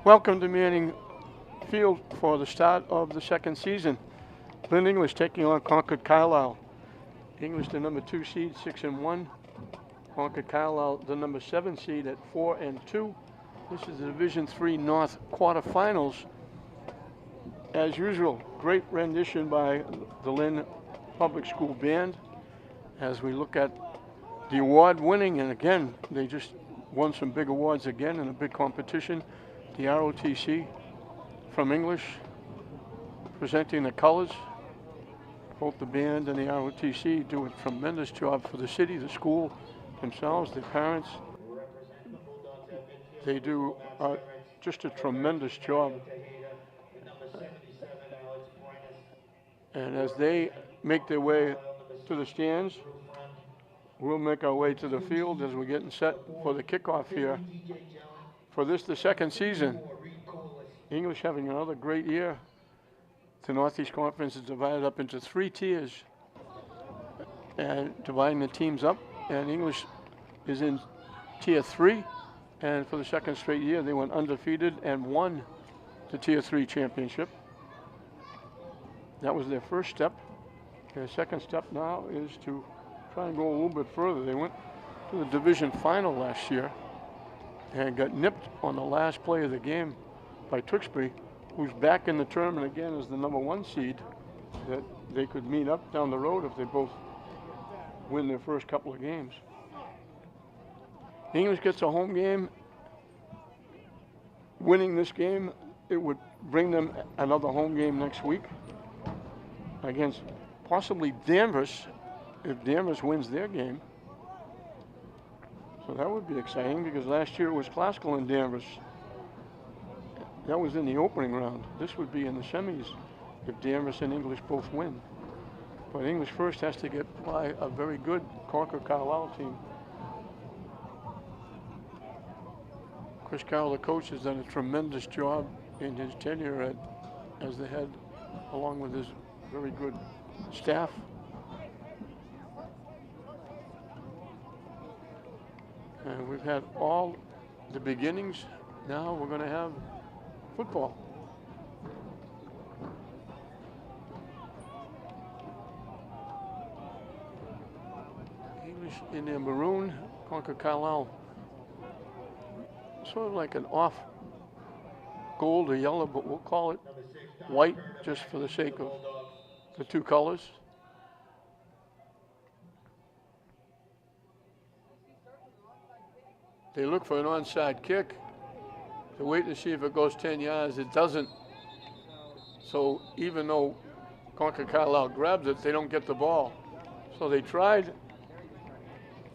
Welcome to Manning Field for the start of the second season. Lynn English taking on Concord Carlisle. English the number 2 seed, 6-1. Concord Carlisle the number 7 seed at 4-2. This is the Division III North quarterfinals. As usual, great rendition by the Lynn Public School Band as we look at the award winning, and again, they just won some big awards again in a big competition. The ROTC from English presenting the colors. Both the band and the ROTC do a tremendous job for the city, the school themselves, the parents. They do just a tremendous job. And as they make their way to the stands, we'll make our way to the field as we're getting set for the kickoff here. For this, the second season, English having another great year. The Northeast Conference is divided up into 3 tiers and dividing the teams up, and English is in tier 3, and for the second straight year they went undefeated and won the tier 3 championship. That was their first step. Their second step now is to try and go a little bit further. They went to the division final last year and got nipped on the last play of the game by Tewksbury, who's back in the tournament again as the number 1 seed, that they could meet up down the road if they both win their first couple of games. English gets a home game. Winning this game, it would bring them another home game next week against possibly Danvers, if Danvers wins their game. So that would be exciting, because last year it was Classical and Danvers. That was in the opening round. This would be in the semis if Danvers and English both win. But English first has to get by a very good Concord Carlisle team. Chris Carroll, the coach, has done a tremendous job in his tenure as the head, along with his very good staff. And we've had all the beginnings. Now we're going to have football. English in their maroon, Concord Carlisle sort of like an off gold or yellow, but we'll call it white just for the sake of the 2 colors. They look for an onside kick. They're waiting to see if it goes 10 yards. It doesn't. So even though Concord Carlisle grabs it, they don't get the ball. So they tried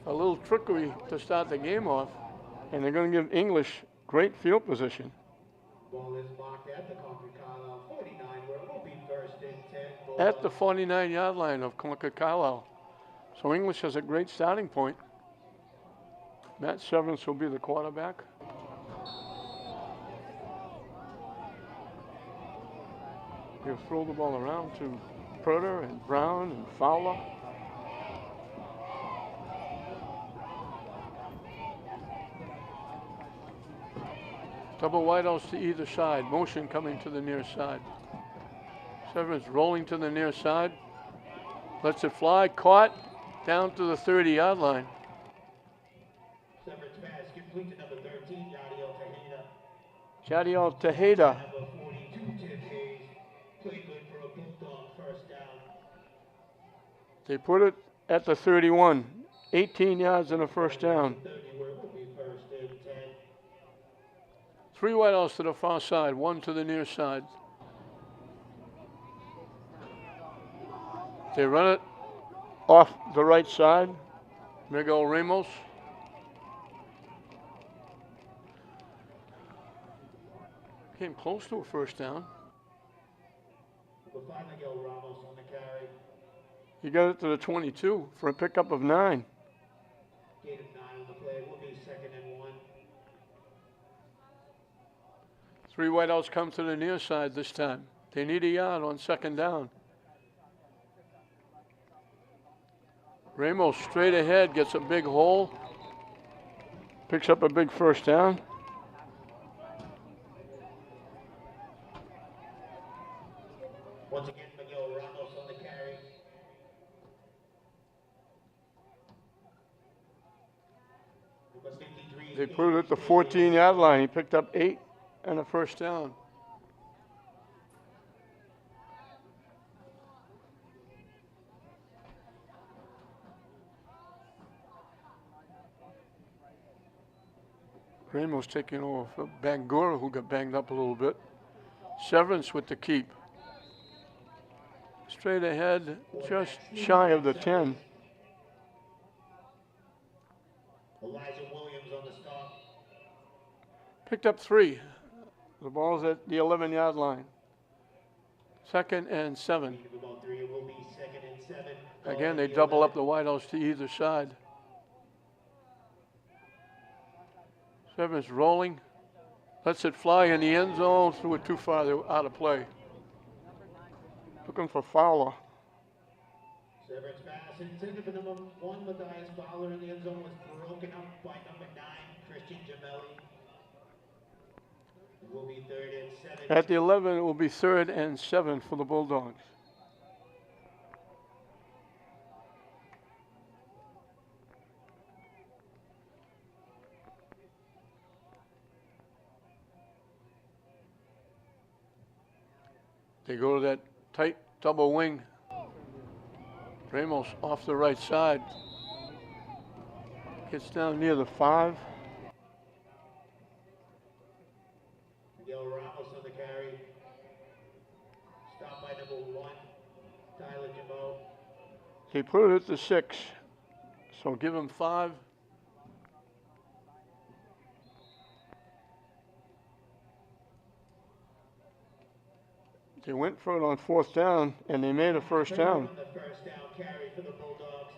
a little trickery to start the game off, and they're going to give English great field position. Ball is marked at the Concord Carlisle 49, where it will be first and 10. At the 49-yard line of Concord Carlisle. So English has a great starting point. Matt Severance will be the quarterback. He'll throw the ball around to Perter and Brown and Fowler. Double wideouts to either side. Motion coming to the near side. Severance rolling to the near side. Lets it fly. Caught down to the 30-yard line. Severance pass complete to number 13, Jadiel Tejeda. Jadiel Tejeda. Number 42, Tim Hayes. Played good for a Bulldog first down. They put it at the 31. 18 yards and a first down. 30, where it will be first and 10. 3 wideouts to the far side, 1 to the near side. They run it off the right side. Miguel Ramos. Came close to a first down. Number 5, Miguel Ramos on the carry. He got it to the 22 for a pickup of 9. Gain of 9 on the play. It will be second and 1. 3 wideouts come to the near side this time. They need a yard on second down. Ramos straight ahead, gets a big hole. Picks up a big first down. They put it at the 14-yard line. He picked up 8 and a first down. Ramos taking over for Bangura, who got banged up a little bit. Severance with the keep. Straight ahead, just shy of the 10. Elijah Williams on the stop. Picked up 3. The ball's at the 11-yard line. 2nd and 7. About 3, it will be 2nd and 7. Again, they double up the wideouts to either side. Severance rolling. Lets it fly in the end zone. Threw it too far. They were out of play. Looking for Fowler. Severance pass intended for number 1, Matthias Fowler in the end zone, was broken up by number 9, Christian Gemelli. It will be 3rd and 7. At the 11, it will be 3rd and 7 for the Bulldogs. They go to that tight double wing. Ramos off the right side. Gets down near the 5. Miguel Ramos on the carry. Stopped by number 1, Tyler Jamo. They put it at the 6. So give him 5. They went for it on 4th down, and they made a first down. The first down carry for the Bulldogs.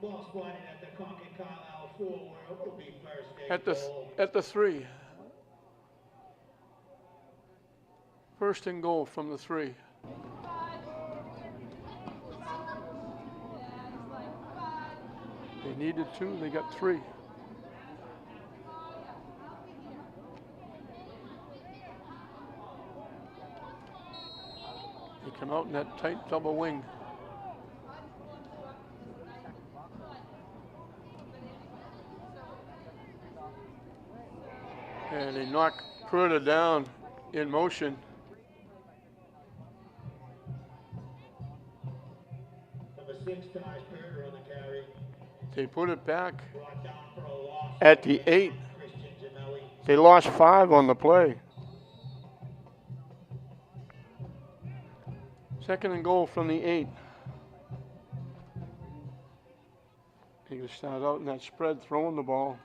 Ball spotted at the Concord Carlisle 4, where it will be 1st and goal. At the 3. 1st and goal from the 3. They needed 2, they got 3. They come out in that tight double wing. And they knock Purda down in motion. Number 6, Taj Purda on the carry. They put it back Brought down for a loss. at the 8. Christian Gemelli. They lost 5 on the play. 2nd and goal from the 8. He will start out in that spread, throwing the ball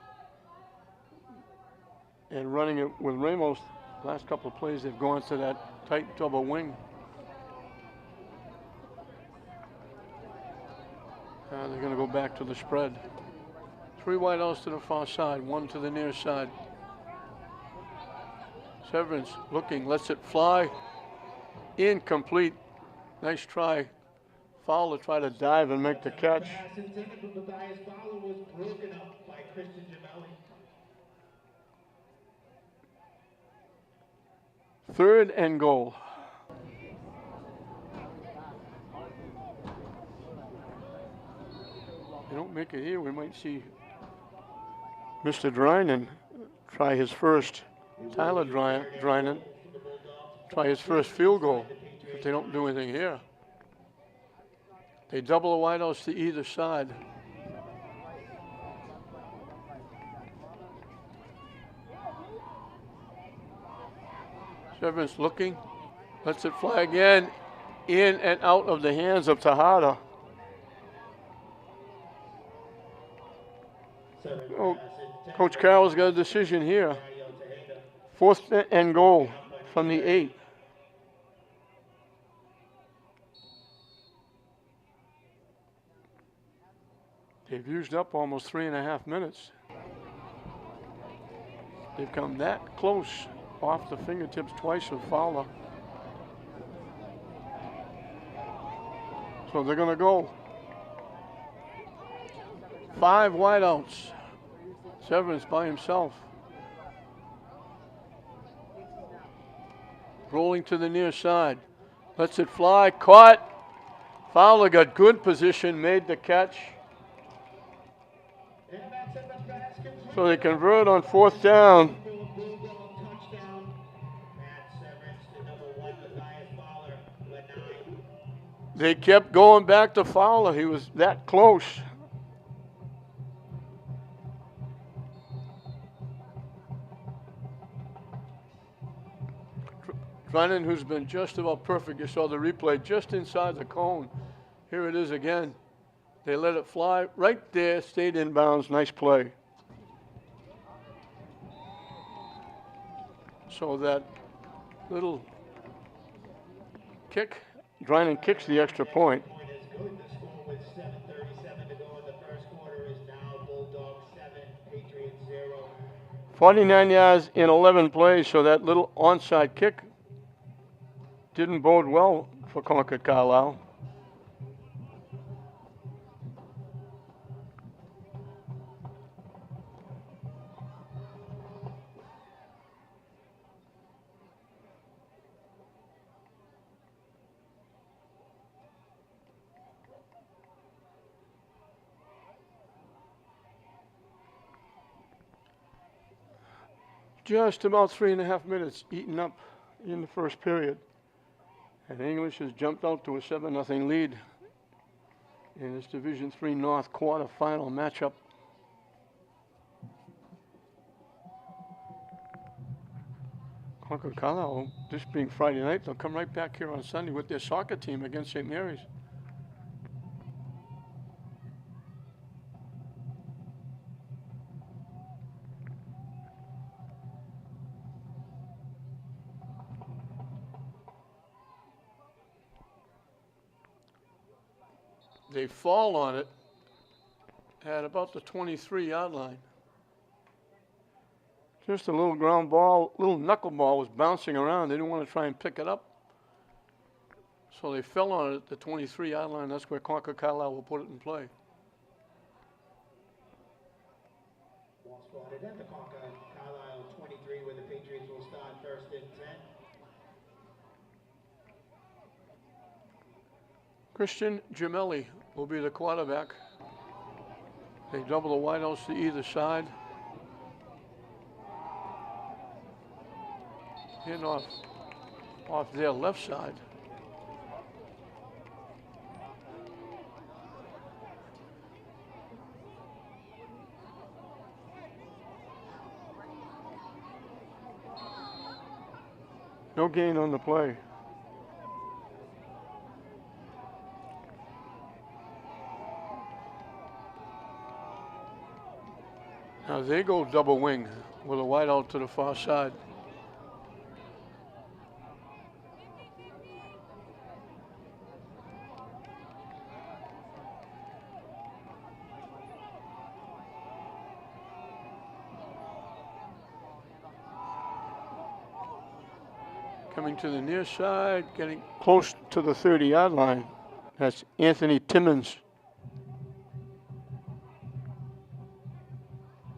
and running it with Ramos. Last couple of plays, they've gone to that tight double wing. They're going to go back to the spread. 3 wideouts to the far side, 1 to the near side. Severance looking, lets it fly. Incomplete. Nice try. Fowler tried to dive and make the catch. Pass intended for Matthias Fowler was broken up by Christian Gemelli. 3rd and goal. They don't make it here, we might see Mr. Drinan try his first, Tyler Drinan, try his first field goal if they don't do anything here. They double the wideouts to either side. Severance looking, lets it fly again, in and out of the hands of Tejada. Oh, Coach Carroll's got a decision here. 4th and goal from the 8. They've used up almost 3.5 minutes. They've come that close off the fingertips twice of Fowler. So they're going to go 5 wideouts. Severance by himself. Rolling to the near side. Lets it fly. Caught. Fowler got good position. Made the catch. And that's it, the basket. So they convert on 4th down. Bulldog touchdown. Matt Severance, the number 1 Matthias Fowler, led 9. They kept going back to Fowler. He was that close. Drennan, who's been just about perfect. You saw the replay just inside the cone. Here it is again. They let it fly right there, stayed in bounds. Nice play. So that little kick, Drennan kicks the extra point. Point is good. The score with 7:37 to go in the first quarter is now Bulldogs 7, Patriots 0. 49 yards in 11 plays, so that little onside kick didn't bode well for Concord Carlisle. Just about 3.5 minutes eaten up in the first period. And English has jumped out to a 7-0 lead in this Division III North quarterfinal matchup. Concord Carlisle, this being Friday night, they'll come right back here on Sunday with their soccer team against St. Mary's. They fall on it at about the 23-yard line. Just a little ground ball, little knuckleball was bouncing around. They didn't want to try and pick it up. So they fell on it at the 23-yard line. That's where Concord Carlisle will put it in play. Ball spotted at the Concord Carlisle 23, where the Patriots will start 1st and 10. Christian Gemelli will be the quarterback. They double the wideouts to either side. In off their left side. No gain on the play. Now they go double wing with a wide out to the far side. Coming to the near side, getting close to the 30-yard line. That's Anthony Timmons.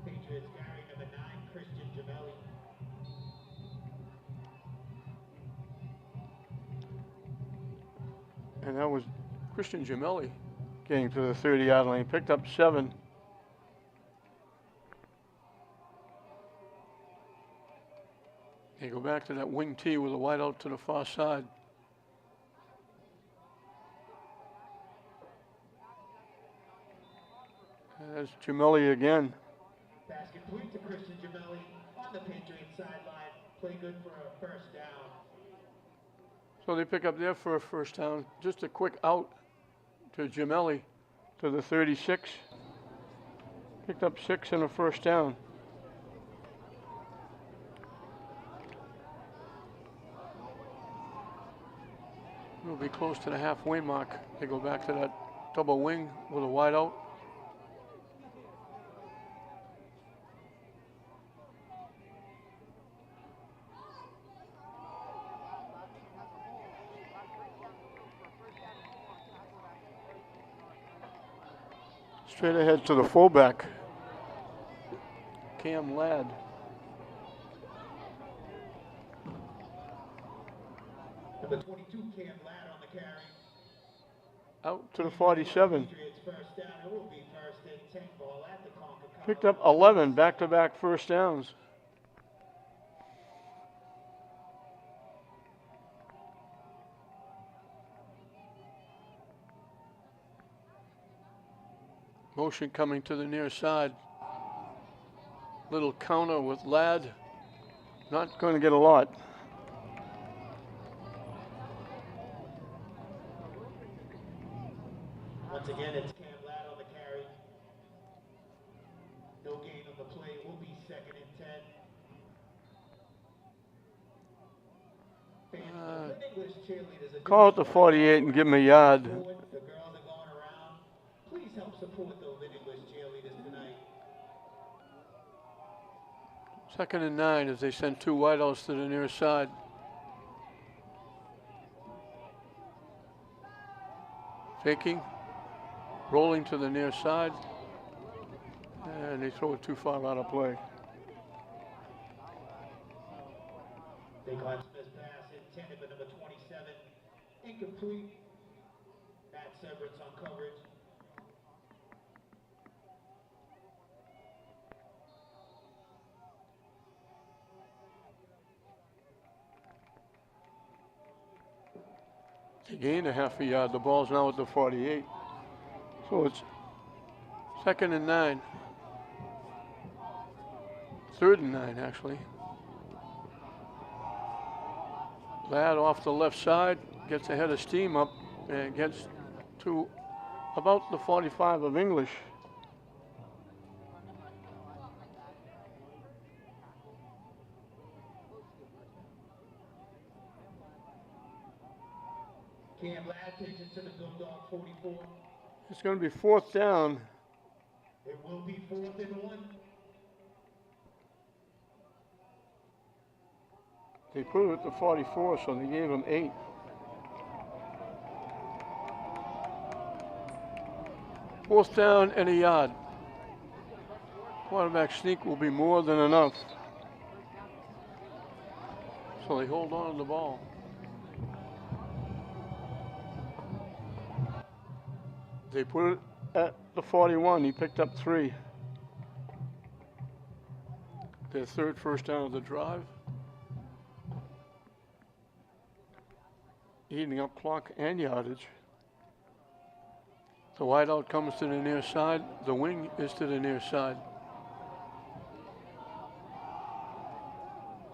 Patriots carry number 9, Christian Gemelli. And that was Christian Gemelli getting to the 30-yard line. Picked up 7. They go back to that wing T with a wide out to the far side. And there's Gemelli again. Basket point to Christian Gemelli on the Patriots sideline. Play good for a 1st down. So they pick up there for a 1st down. Just a quick out to Gemelli to the 36. Picked up 6 and a 1st down. We'll be close to the halfway mark. They go back to that double wing with a wide out. Straight ahead to the fullback, Cam Ladd. Number 22, Cam Ladd on the carry. out to the 47. Patriots first down. It will be first and 10 ball at the Concord Picked up Carlisle. 11 back-to-back first downs. Motion coming to the near side. Little counter with Ladd. Not going to get a lot. Once again, it's Cam Ladd on the carry. No gain on the play. It will be second and 10. Fans, the English cheerleaders are Call it the 48 and give him a yard. the girls are going around. Please help support the English cheerleaders tonight. Second and 9 as they send two wideouts to the near side. Faking, rolling to the near side, and they throw it too far out of play. Big Glenn Smith's pass intended for number 27. Incomplete. Matt Severance on coverage. They gained a half a yard. The ball's now at the 48. So it's second and 9. Third and 9, actually. Ladd off the left side, gets ahead of steam up, and gets to about the 45 of English. Cam Ladd takes it to the Bulldog 44. It's going to be fourth down. It will be 4th and 1. They put it at the 44, so they gave him 8. Fourth down and a yard. Quarterback sneak will be more than enough. So they hold on to the ball. They put it at the 41. He picked up 3. Their third first down of the drive. Eating up clock and yardage. The wideout comes to the near side. The wing is to the near side.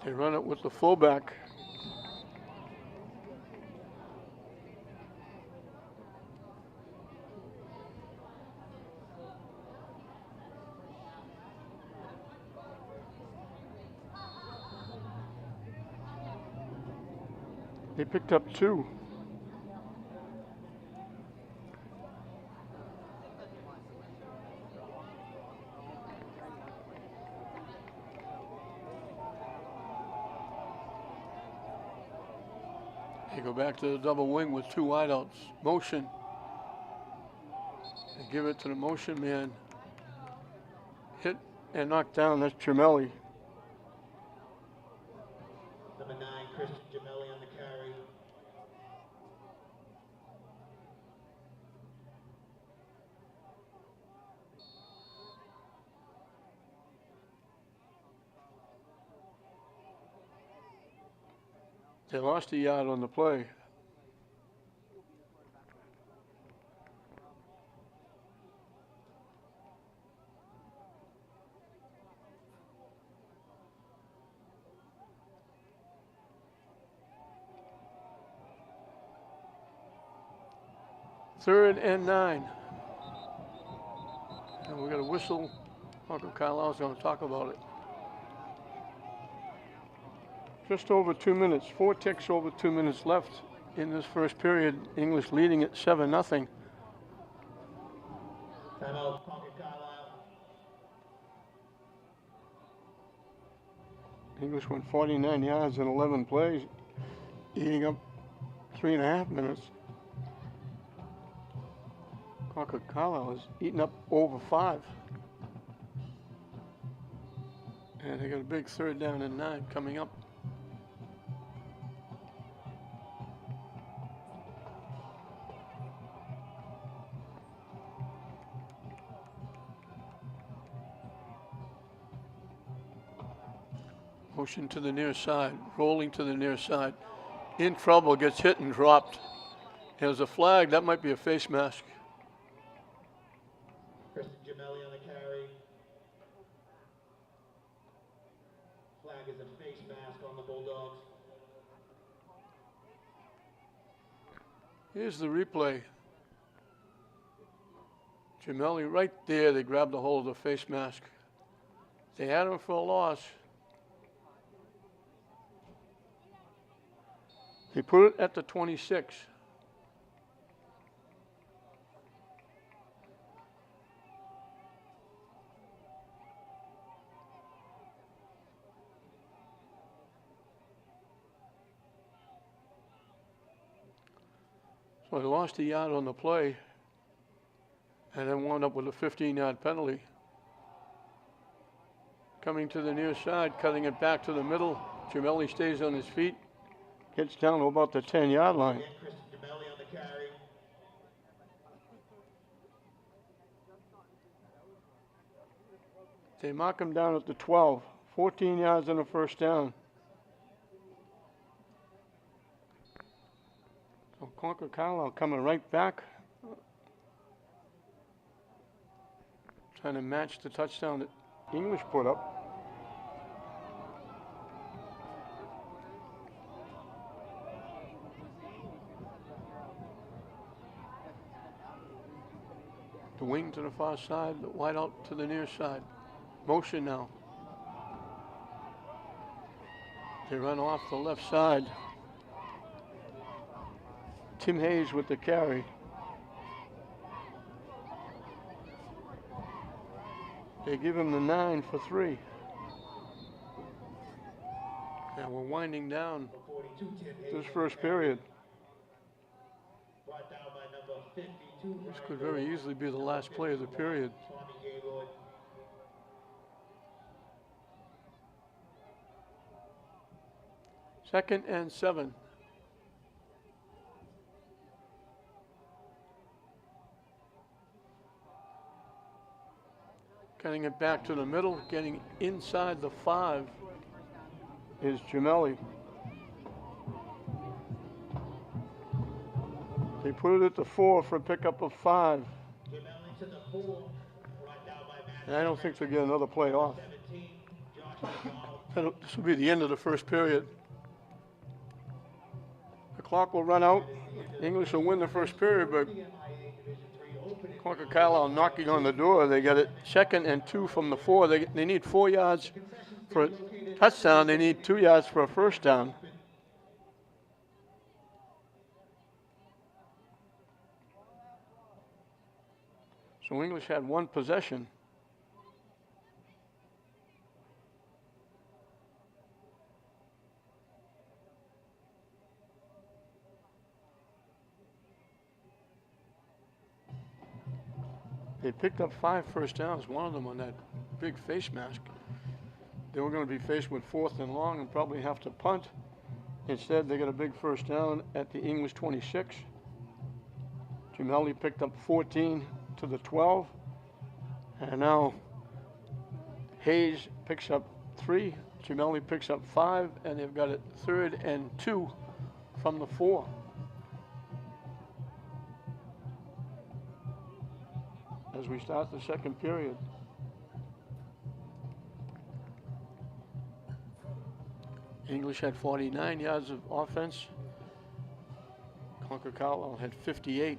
They run it with the fullback. They picked up 2. They go back to the double wing with 2 wideouts. Motion. They give it to the motion man. Hit and knocked down. That's Gemelli. Number 9, Christian Gemelli on the carry. They lost a yard on the play. Third and 9. And we got a whistle. Concord Carlisle's going to talk about it. Just over 2 minutes. 4 ticks over 2 minutes left in this first period. English leading at 7-0. Timeout, Concord Carlisle. English went 49 yards in 11 plays, eating up 3.5 minutes. Concord Carlisle is eating up over 5. And they got a big third down and 9 coming up. Motion to the near side, rolling to the near side. In trouble, gets hit and dropped. There's a flag, that might be a face mask. Kristen Gemelli on the carry. Flag is a face mask on the Bulldogs. Here's the replay. Gemelli right there, they grabbed a hold of the face mask. They had him for a loss. They put it at the 26. So they lost a yard on the play and then wound up with a 15-yard penalty. Coming to the near side, cutting it back to the middle. Gemelli stays on his feet, gets down to about the 10-yard line. Again, Kristen Gemelli on the carry. They mark him down at the 12, 14 yards and a first down. So Concord Carlisle coming right back, trying to match the touchdown that English put up. The wing to the far side, the wide out to the near side. Motion now. They run off the left side. Tim Hayes with the carry. They give him the 9 for 3. And we're winding down 42, Tim Hayes this on first the carry. period. Brought down by number 52. This could very easily be the last play of the period. Tommy Gaylord. Second and 7. Getting it back to the middle, getting inside the 5 is Gemelli. They put it at the 4 for a pickup of 5. Gemelli to the 4. Brought down by Matt. And I don't think they'll get another play off. 17. Josh McDonald. This will be the end of the first period. The clock will run out. English will win the first period, but Concord Carlisle knocking on the door. They got it second and 2 from the 4. They need 4 yards for a touchdown. They need 2 yards for a first down. So English had 1 possession. They picked up 5 first downs, one of them on that big face mask. They were going to be faced with 4th and long and probably have to punt. Instead, they got a big first down at the English 26. Gemelli picked up 14 to the 12. And now Hayes picks up 3. Gemelli picks up 5, and they've got it 3rd and 2 from the 4. As we start the second period. English had 49 yards of offense. Concord Carlisle had 58.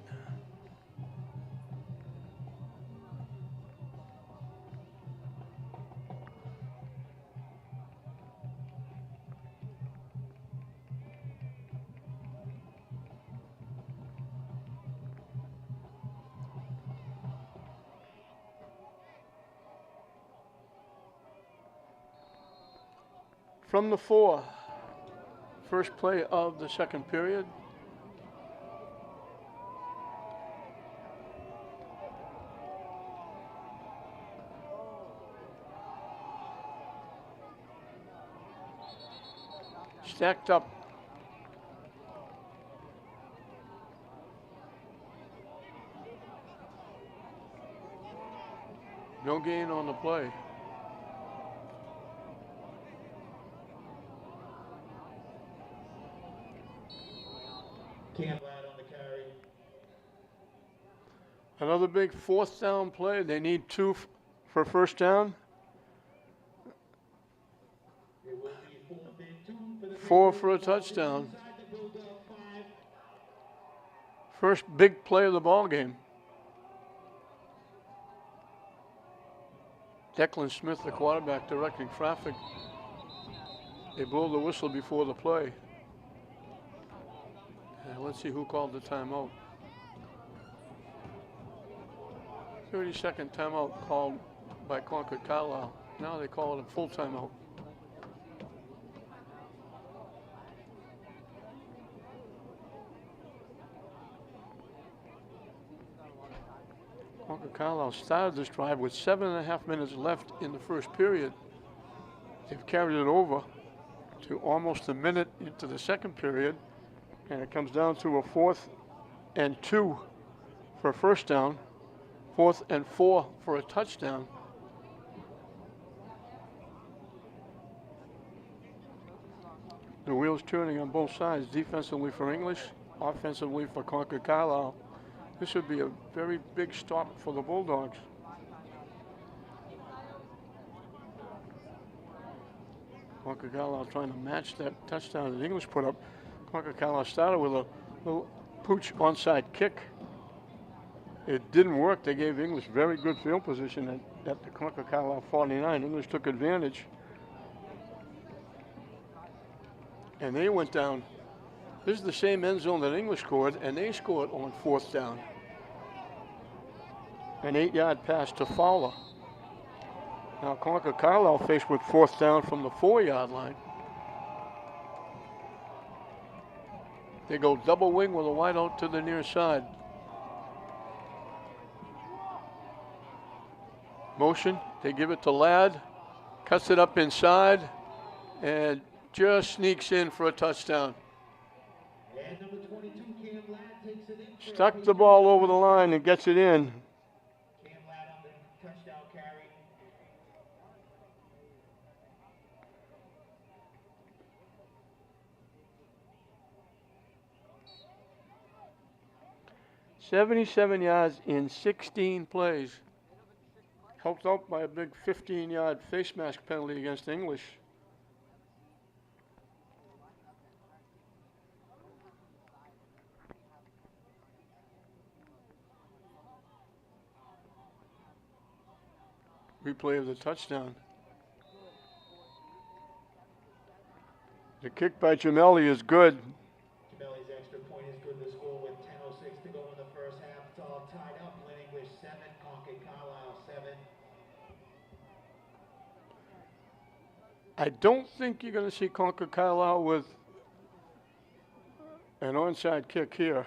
From the 4, first play of the second period. Stacked up. No gain on the play. Camp lad on the carry. Another big fourth down play. They need two for first down. It will be 4th and 2 for the 4 for a touchdown. inside the Bulldog 5. First big play of the ball game. Declan Smith, the quarterback, directing traffic. They blow the whistle before the play. Let's see who called the timeout. 30-second timeout called by Concord Carlisle. Now they call it a full timeout. Concord Carlisle started this drive with 7.5 minutes left in the first period. They've carried it over to almost a minute into the second period, and it comes down to a 4th and 2 for a first down, 4th and 4 for a touchdown. The wheels turning on both sides, defensively for English, offensively for Concord Carlisle. This would be a very big stop for the Bulldogs. Concord Carlisle trying to match that touchdown that English put up. Concord Carlisle started with a little pooch onside kick. It didn't work. They gave English very good field position at the Concord Carlisle 49. English took advantage. And they went down. This is the same end zone that English scored, and they scored on 4th down. An 8-yard pass to Fowler. Now Concord Carlisle faced with 4th down from the 4-yard line. They go double wing with a wide out to the near side. Motion, they give it to Ladd, cuts it up inside, and just sneaks in for a touchdown. And number 22, Cam Ladd takes it in. Stuck the ball over the line and gets it in. Cam Ladd on the touchdown carry. $77 yards in 16 plays. Helped out by a big 15-yard face mask penalty against English. Replay of the touchdown. The kick by Gemelli is good. Gemelli's extra point is good to score with 10:06 to go in the first half. It's all tied up. Lynn English 7, Concord Carlisle 7. I don't think you're going to see Concord Carlisle with an onside kick here.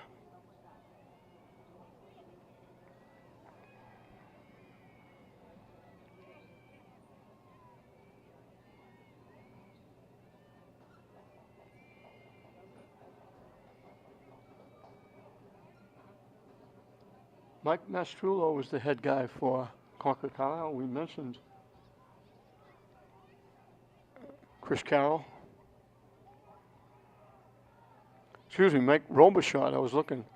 Mike Mastrullo was the head guy for Concord Carlisle. We mentioned Chris Carroll. Excuse me, Mike Robichaud. I was looking.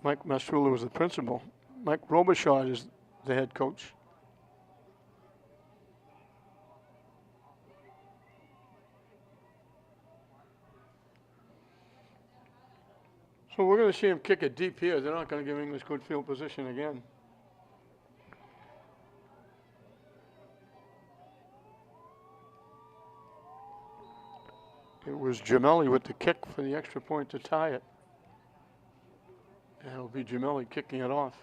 Mike Mastrullo was the principal. Mike Robichaud is the head coach. So we're going to see him kick it deep here. They're not going to give English good field position again. It was Gemelli with the kick for the extra point to tie it. And it'll be Gemelli kicking it off.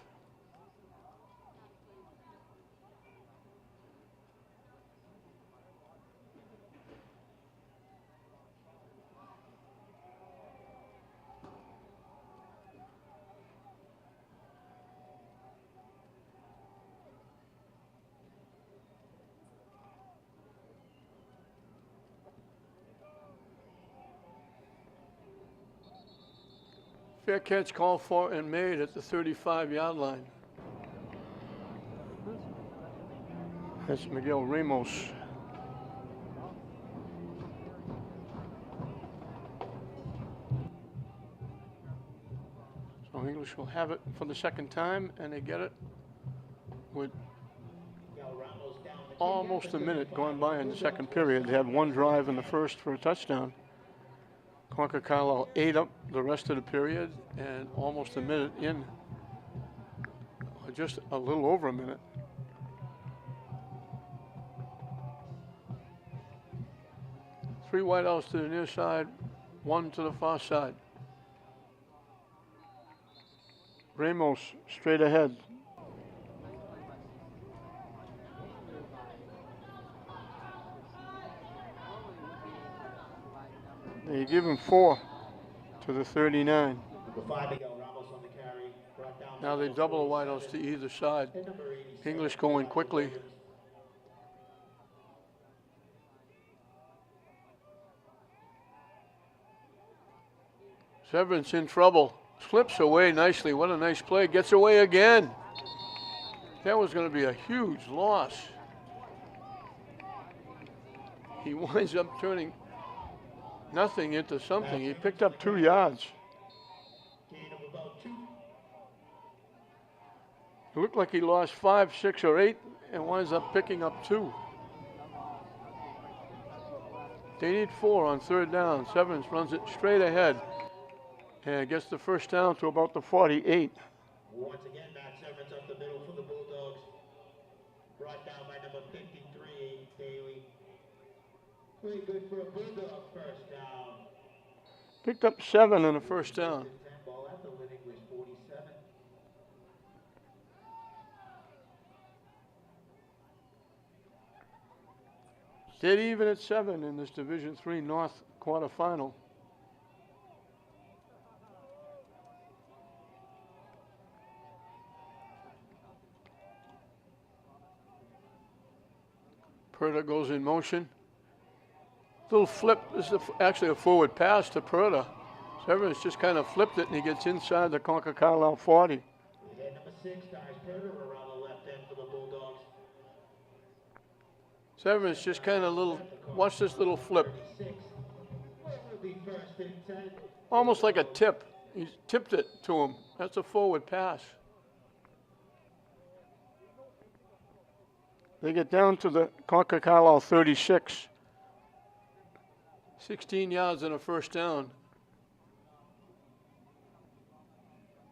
Fair catch called for and made at the 35-yard line. That's Miguel Ramos. English will have it for the second time, and they get it with almost a minute gone by in the second period. They had one drive in the first for a touchdown. Concord Carlisle ate up the rest of the period, and almost a minute in, or just a little over a minute. Three wideouts to the near side, one to the far side. Ramos straight ahead. They give him 4 to the 39. Now they double the wideouts to either side. English going quickly. Severance in trouble. Slips away nicely. What a nice play. Gets away again. That was going to be a huge loss. He winds up turning nothing into something. He picked up 2 yards. It looked like he lost 5, 6, or 8 and winds up picking up 2. They need 4 on third down. Severance runs it straight ahead and gets the first down to about the 48. Once again, Matt Severance up the middle for the Bulldogs. Brought down by number 53, Bailey. Pretty good for a Bulldog first down. Picked up 7 in the first down. Ball at the English 47. Dead even at 7 in this Division III North quarterfinal. Purda goes in motion. Little flip. This is actually a forward pass to Purda. Severance just kind of flipped it, and he gets inside the Concord Carlisle 40. Number 6, Dice Purda around the left end for the Bulldogs. Severance just kind of watch this little flip. Almost like a tip. He tipped it to him. That's a forward pass. They get down to the Concord Carlisle 36. 16 yards and a first down.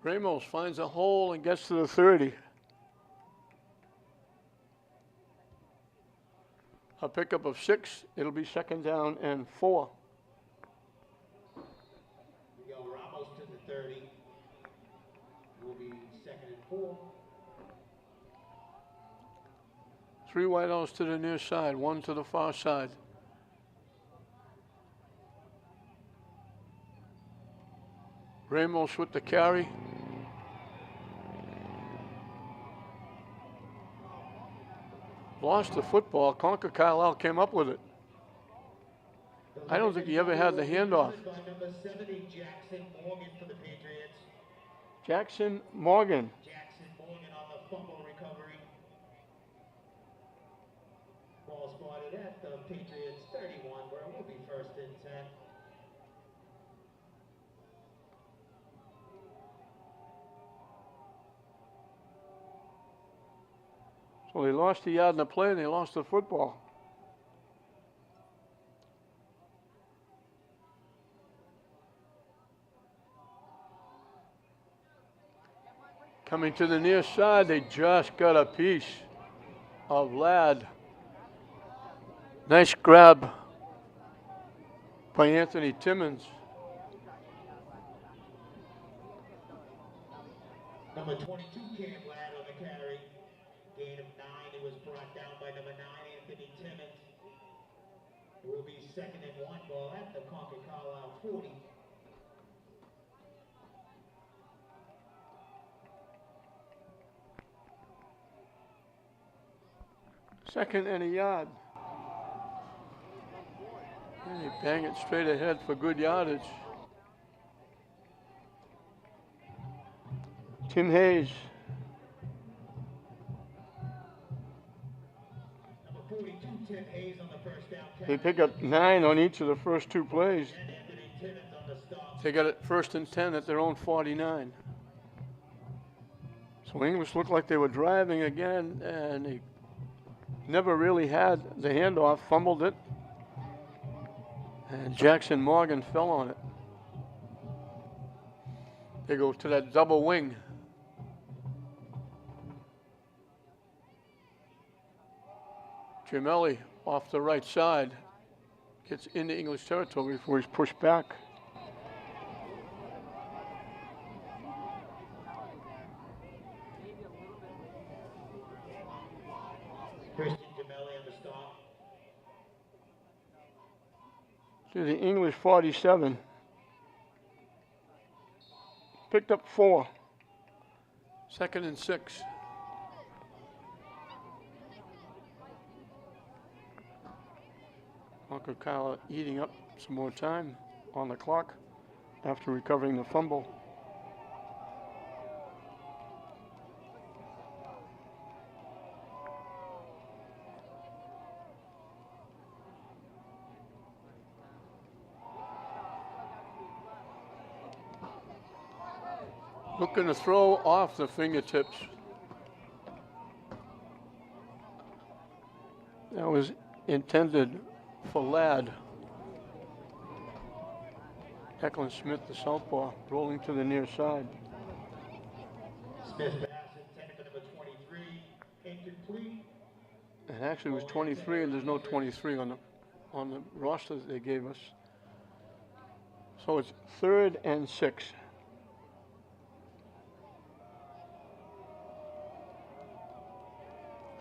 Ramos finds a hole and gets to the 30. A pickup of 6. It'll be second down and 4. We go Ramos to the 30. Will be second and 4. 3 wideouts to the near side, 1 to the far side. Ramos with the carry. Lost the football. Concord Carlisle came up with it. I don't think he ever had the handoff. Number 70, Jackson Morgan for the Patriots. Jackson Morgan. Jackson Morgan on the fumble recovery. Ball spotted at the Patriots 31, where it will be first and 10. So they lost the yard in the play and they lost the football. Coming to the near side, they just got a piece of Ladd. Nice grab by Anthony Timmons. Number 22, Cam Ladd on the carry. Gain of 9. It was brought down by number 9, Anthony Timmons. It will be second and 1. Ball at the Concord Carlisle 40. Second and a yard. And they bang it straight ahead for good yardage. Tim Hayes. Number 42, Tim Hayes on the first down. They pick up 9 on each of the first 2 plays. And Anthony Timmons on the stop. They got it first and 10 at their own 49. So English looked like they were driving again, and they never really had the handoff, fumbled it, and Jackson Morgan fell on it. They go to that double wing. Giamelli off the right side gets into English territory before he's pushed back. Christian Giamelli on the stop. To the English 47. Picked up 4. 2nd and 6. Concord Carlisle eating up some more time on the clock after recovering the fumble. Looking to throw off the fingertips. That was intended for Ladd. Declan Smith, the southpaw, rolling to the near side. Smith pass intended for number 23, incomplete. It actually was 23, and there's no 23 on the roster that they gave us. So it's 3rd and 6.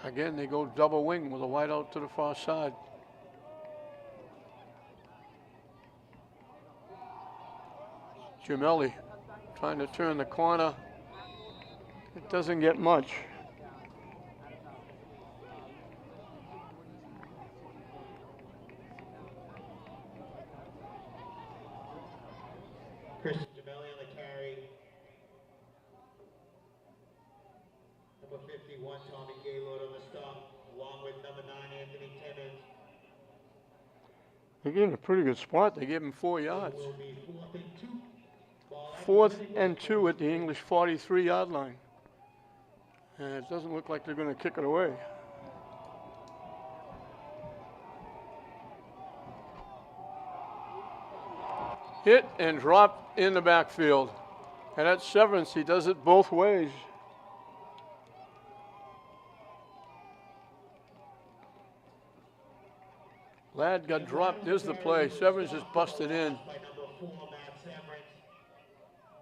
Again, they go double wing with a wide out to the far side. Giamelli trying to turn the corner. It doesn't get much. Christian Giamelli on the carry. Number 51, Tommy Gaylord on the stop, along with number 9, Anthony Timmons. They gave him a pretty good spot. They gave him 4 yards. It will be 4th and 2. 4th and 2 at the English 43-yard line. And it doesn't look like they're going to kick it away. Hit and dropped in the backfield. And that's Severance. He does it both ways. Ladd got dropped. There's the play. Severance just busted in. By number 4, Matt Severance.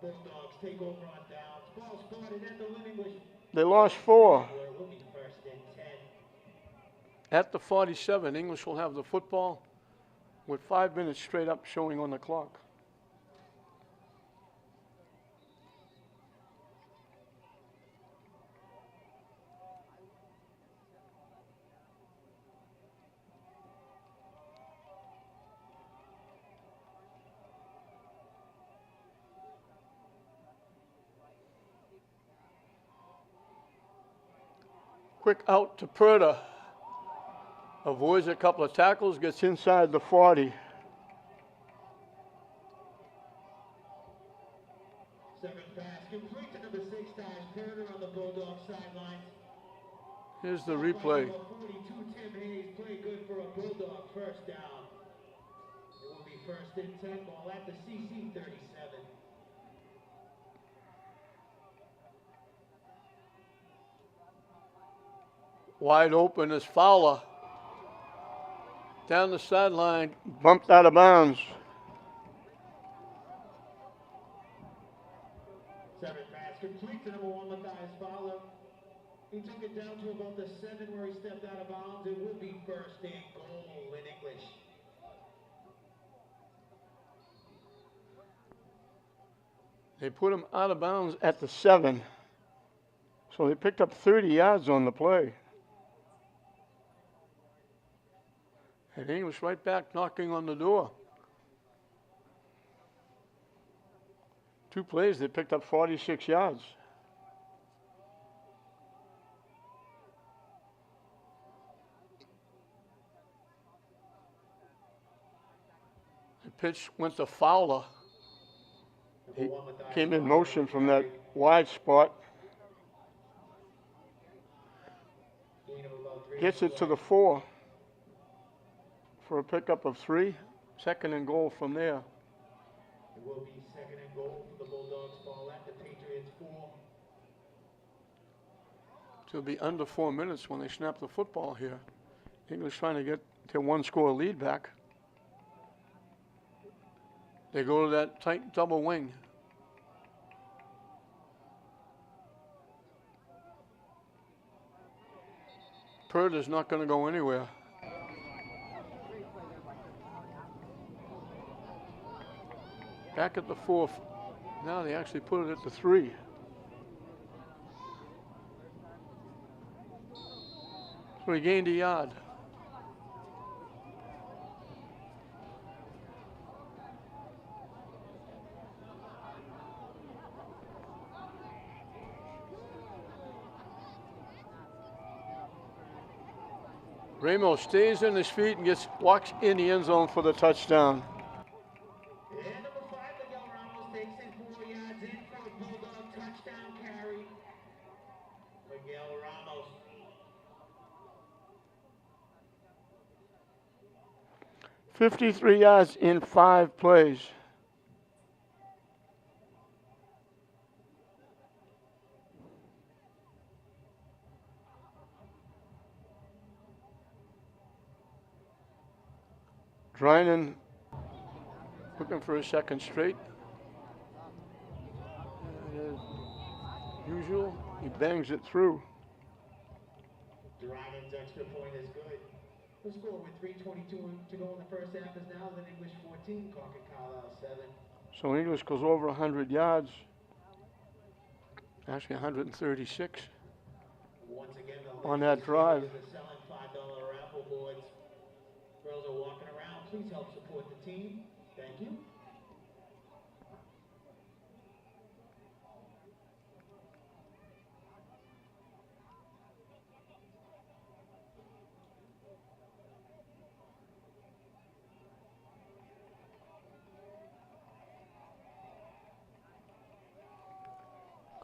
Bulldogs take over on downs. Ball spotted at the English. They lost 4. It will be 1st and 10. At the 47, English will have the football with 5 minutes straight up showing on the clock. Quick out to Perda. Avoids a couple of tackles, gets inside the 40. Seventh pass complete to number 6, Perder on the Bulldog sidelines. Here's the replay. Number 42, Tim Hayes, play good for a Bulldog first down. It will be 1st and 10, ball at the CC 37. Wide open is Fowler. Down the sideline, bumped out of bounds. Seventh pass complete to number 1, Matthias Fowler. He took it down to about the 7 where he stepped out of bounds. It will be 1st and goal in English. They put him out of bounds at the 7. So they picked up 30 yards on the play. And English right back knocking on the door. 2 plays, they picked up 46 yards. The pitch went to Fowler. He came in motion from that wide spot. Carlisle, 3 Gets on it to play. the 4 for a pickup of 3. Second and goal from there. It will be second and goal for the Bulldogs. Ball at the Patriots 4. It'll be under 4 minutes when they snap the football here. English trying to get their 1-score lead back. They go to that tight double wing. Purd is not going to go anywhere. Back at the 4. Now they actually put it at the 3. So he gained a yard. Ramos stays on his feet and walks in the end zone for the touchdown. And number 5, Miguel Ramos takes it 4 yards in for a Bulldog touchdown carry. Miguel Ramos. 53 yards in 5 plays. Drinan looking for a second straight. As usual, he bangs it through. Drinan's extra point is good. The score with 3:22 to go in the first half is now the English 14, Concord Carlisle 7. So English goes over 100 yards. Actually 136 Once again, on that drive. They're selling $5 raffle boards. Girls are walking around. Please help support the team. Thank you.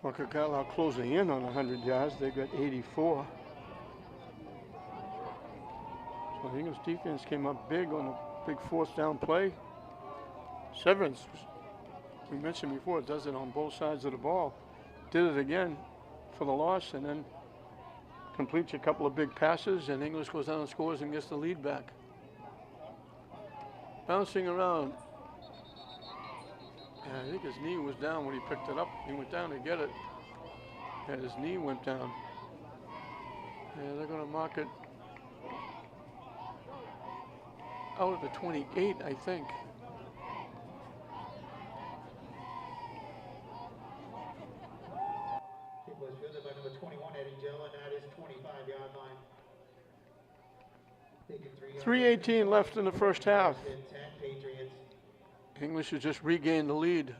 Concord Carlisle closing in on 100 yards. They've got 84. So the English defense came up big on a big 4th down play. Severance, we mentioned before, does it on both sides of the ball. Did it again for the loss, and then completes a couple of big passes, and English goes down and scores and gets the lead back. Bouncing around. And I think his knee was down when he picked it up. He went down to get it, and his knee went down. And they're going to mark it out at the 28, I think. It was fielded by number 21, Eddie Joe, and that is 25-yard line. 3:18 left in the first half. 10 Patriots. English has just regained the lead.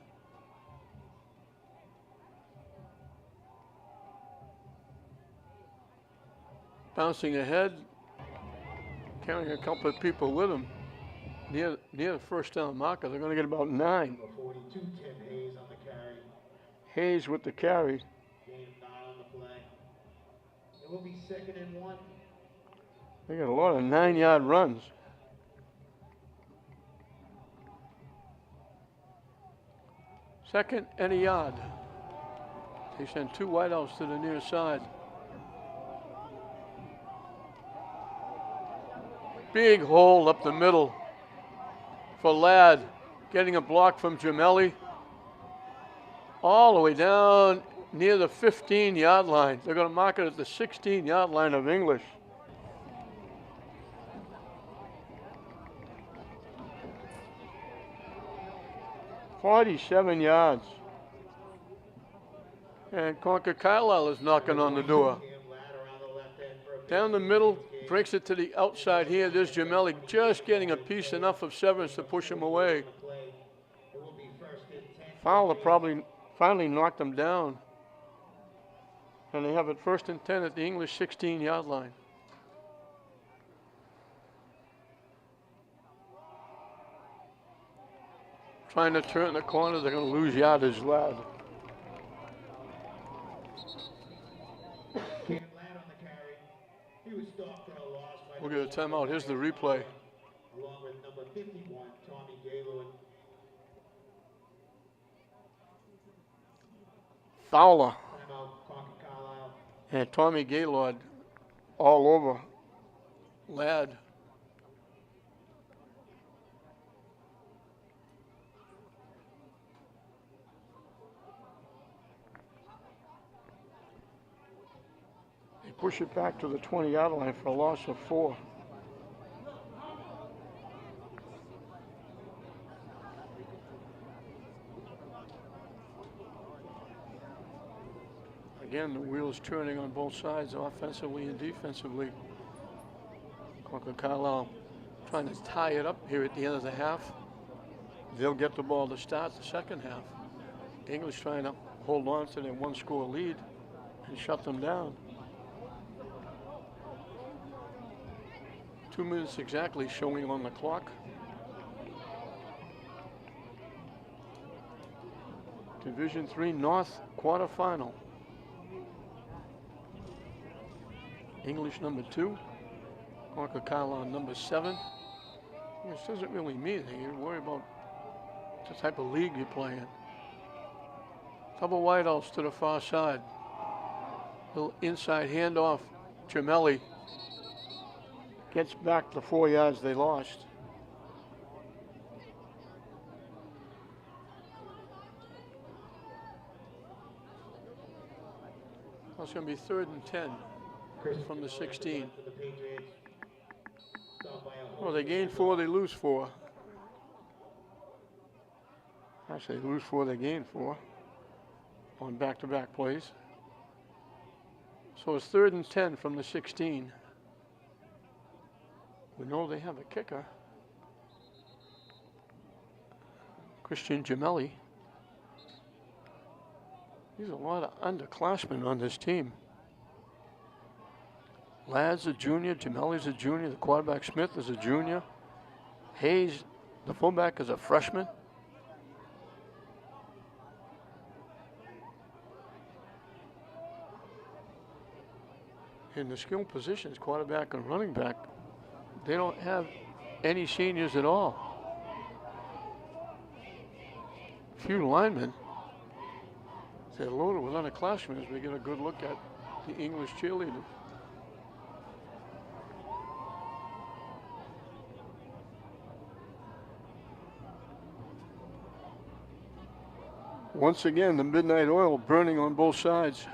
Bouncing ahead, carrying a couple of people with him. Near the first down marker, they're going to get about 9. Number 42, Tim Hayes on the carry. Hayes with the carry. Gain of 9 on the play. It will be second and 1. They got a lot of 9-yard runs. Second and a yard. They send 2 wideouts to the near side. Big hole up the middle for Ladd, getting a block from Gemelli. All the way down near the 15-yard line. They're going to mark it at the 16-yard line of English. "47 yards. And Concord Carlisle is knocking on the door. Down the middle, breaks it to the outside here. There's Gemelli just getting a piece enough of Severance to push him away. Fowler probably finally knocked him down. And they have it 1st and 10 at the English 16-yard line. Trying to turn the corner, they're going to lose yardage. Ladd. Cam Ladd on the carry. He was stopped for a loss by We'll get a timeout. Here's the replay. along with number 51, Tommy Gaylord. Fowler Timeout, Concord Carlisle. and Tommy Gaylord all over Ladd. They push it back to the 20-yard line for a loss of 4. Again, the wheels turning on both sides, offensively and defensively. Concord Carlisle trying to tie it up here at the end of the half. They'll get the ball to start the second half. English trying to hold on to their one-score lead and shut them down. 2 minutes exactly showing on the clock. Division III North quarterfinal. English number 2, Concord Carlisle number 7. Which doesn't really mean anything. You worry about the type of league you're playing. Double wideouts to the far side. Little inside handoff. Gemelli gets back the 4 yards they lost. It's going to be 3rd and 10 from the 16. Well, they gain 4, they lose 4. Actually, they lose 4, they gain 4 on back-to-back plays. So it's 3rd and 10 from the 16. We know they have a kicker, Christian Gemelli. There's a lot of underclassmen on this team. Ladd's a junior, Gemelli's a junior, the quarterback Smith is a junior. Hayes, the fullback, is a freshman. In the skill positions, quarterback and running back, they don't have any seniors at all. Few linemen. They're loaded with underclassmen as we get a good look at the English cheerleaders. Once again, the midnight oil burning on both sides.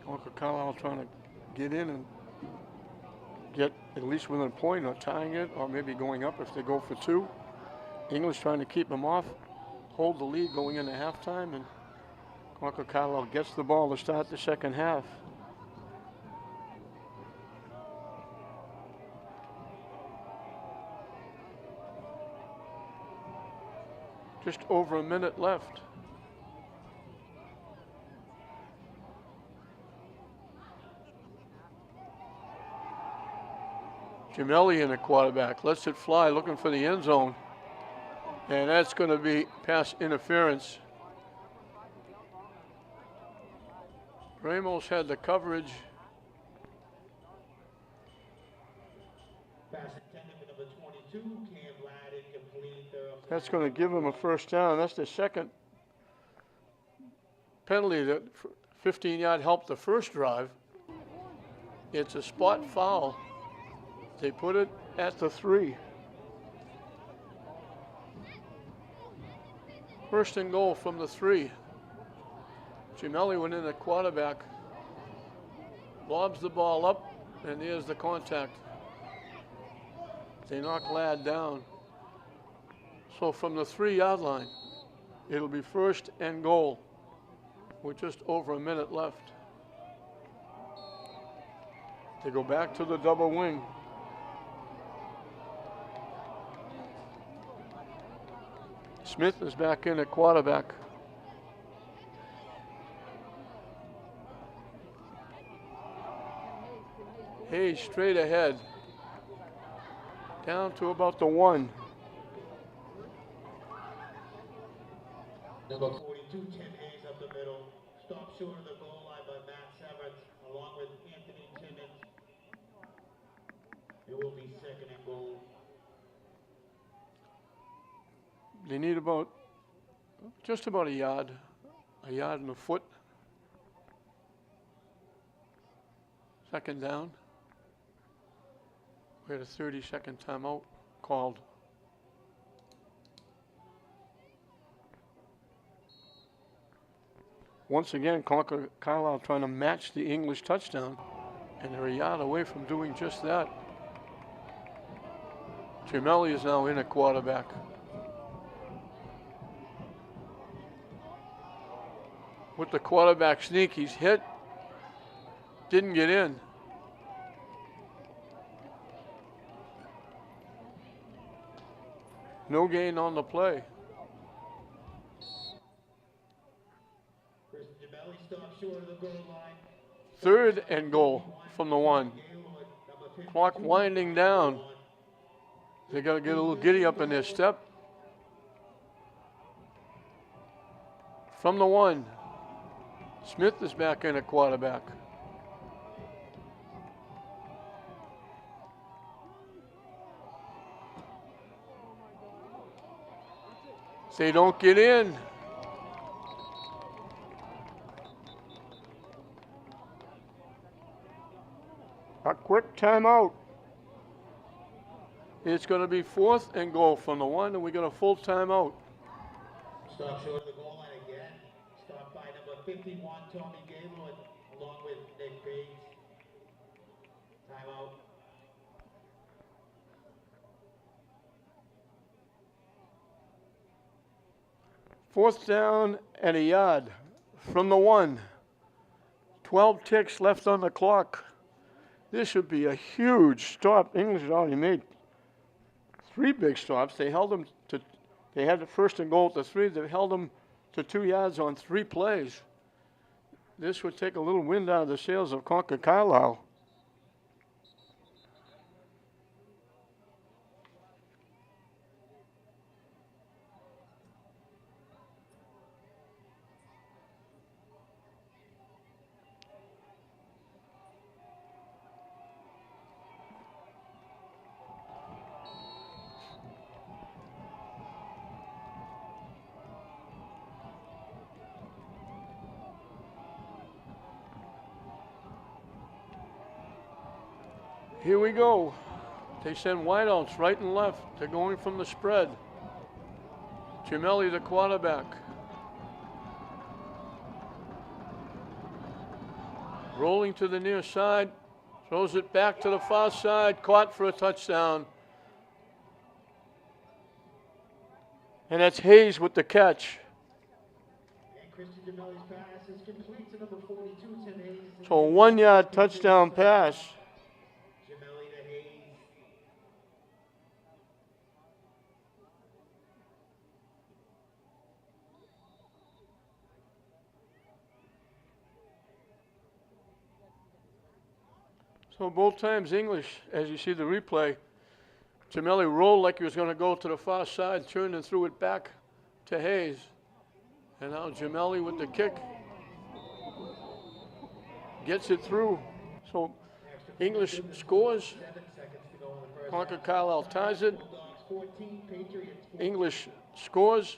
Concord Carlisle trying to get in and get at least within a point or tying it, or maybe going up if they go for 2. English trying to keep them off, hold the lead going into halftime, and Concord Carlisle gets the ball to start the second half. Just over a minute left. Gemelli in the quarterback, lets it fly, looking for the end zone. And that's going to be pass interference. Ramos had the coverage. Pass intended for number 22, Cam Ladd, incomplete. That's going to give him a first down. That's the second penalty that 15-yard helped the first drive. It's a spot foul. They put it at the 3. First and goal from the 3. Gemelli went in at quarterback, lobs the ball up, and there's the contact. They knock Ladd down. So from the 3-yard line, it'll be first and goal with just over a minute left. They go back to the double wing. Smith is back in at quarterback. Hayes straight ahead. Down to about the 1. Number 42, Tim Hayes up the middle. Stopped short of the goal line by Matt Severance, along with They need just about a yard and a foot. Second down. We had a 30-second timeout called. Once again, Concord Carlisle trying to match the English touchdown, and they're a yard away from doing just that. Gemelli is now in at quarterback. With the quarterback sneak, he's hit, didn't get in. No gain on the play. Third and goal from the 1. Clock winding down. They got to get a little giddy up in their step. From the 1. Smith is back in at quarterback. They don't get in. A quick timeout. It's going to be 4th and goal from the 1, and we got a full timeout. Stop short of the goal line again. Stopped by number 51, Tommy Gaylord, along with Nick Bates. Timeout. Fourth down and a yard from the 1. 12 ticks left on the clock. This should be a huge stop. English had already made 3 big stops. They held them to, they had the 1st and goal at the 3. They held them to 2 yards on 3 plays. This would take a little wind out of the sails of Concord Carlisle. Here we go. They send wideouts right and left. They're going from the spread. Gemelli, the quarterback. Rolling to the near side. Throws it back to the far side. Caught for a touchdown. And that's Hayes with the catch. So a 1-yard touchdown pass. So both times English, as you see the replay, Gemelli rolled like he was going to go to the far side, turned and threw it back to Hayes. And now Gemelli with the kick. Gets it through. So English scores. Concord Carlisle ties it. English scores.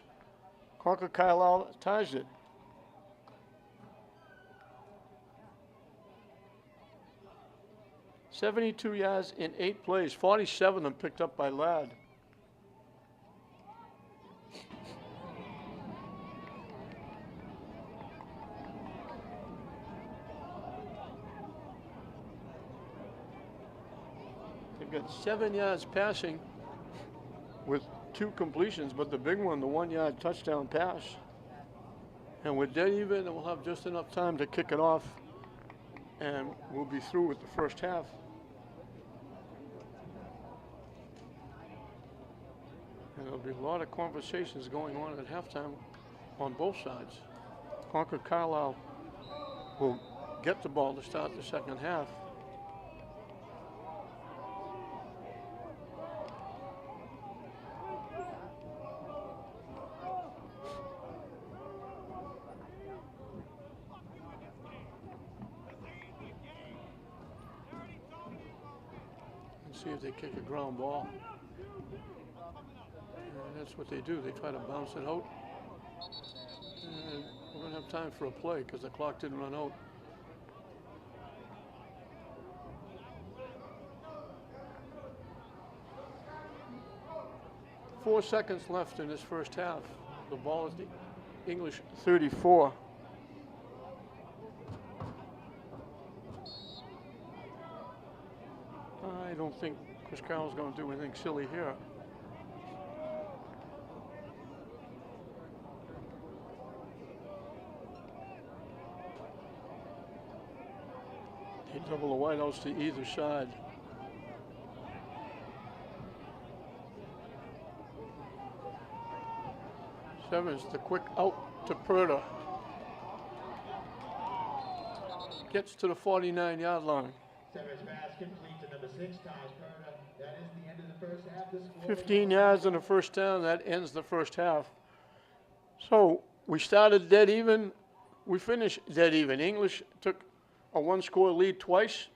Concord Carlisle ties it. $72 yards in 8 plays, 47 of them picked up by Ladd. They've got 7 yards passing with 2 completions, but the big one, the 1-yard touchdown pass. And we're dead even, and we'll have just enough time to kick it off, and we'll be through with the first half. And there'll be a lot of conversations going on at halftime on both sides. Concord Carlisle will get the ball to start the second half. Let's see if they kick a ground ball. And that's what they do. They try to bounce it out. And we're going to have time for a play because the clock didn't run out. Four seconds left in this first half. The ball is the English 34. I don't think Chris Carroll's going to do anything silly here. He double the wideouts to either side. Sevens, the quick out to Perta. Gets to the 49-yard line. Sevens pass complete to number 6, Taj Perta. That is the end of the first half. This 15 yards on the first down. That ends the first half. So we started dead even. We finished dead even. English took a one-score lead twice.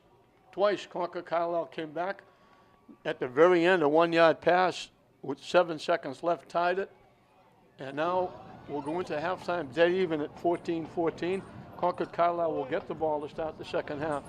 Concord Carlisle came back. At the very end, a 1-yard pass with 7 seconds left tied it. And now we'll go into halftime dead even at 14-14. Concord Carlisle will get the ball to start the second half.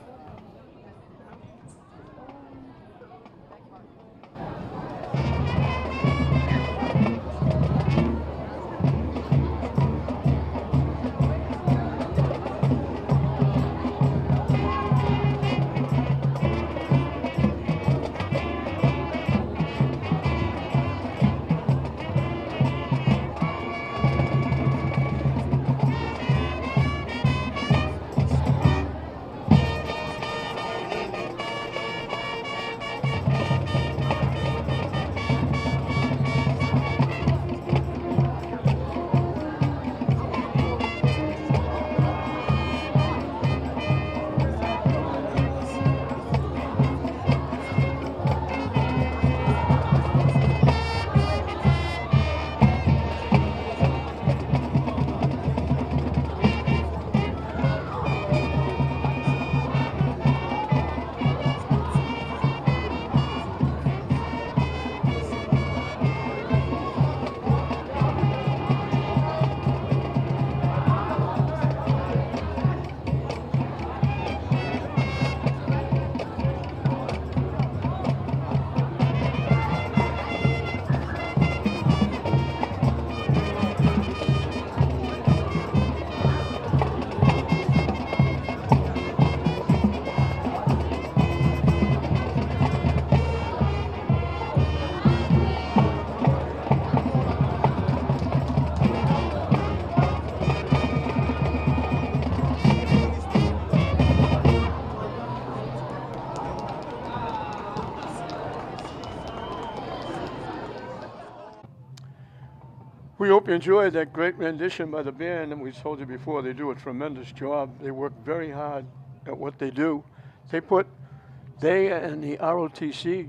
We hope you enjoyed that great rendition by the band, and we told you before, they do a tremendous job. They work very hard at what they do. They and the ROTC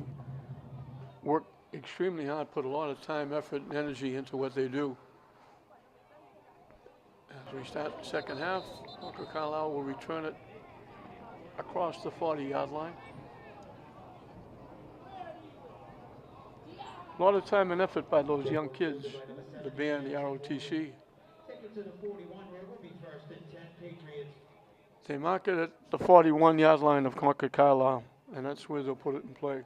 work extremely hard, put a lot of time, effort, and energy into what they do. As we start the second half, Concord Carlisle will return it across the 40-yard line. A lot of time and effort by those young kids, the band, the ROTC. Take it to the 41, where it will be first and 10 Patriots. They mark it at the 41-yard line of Concord Carlisle, and that's where they'll put it in play.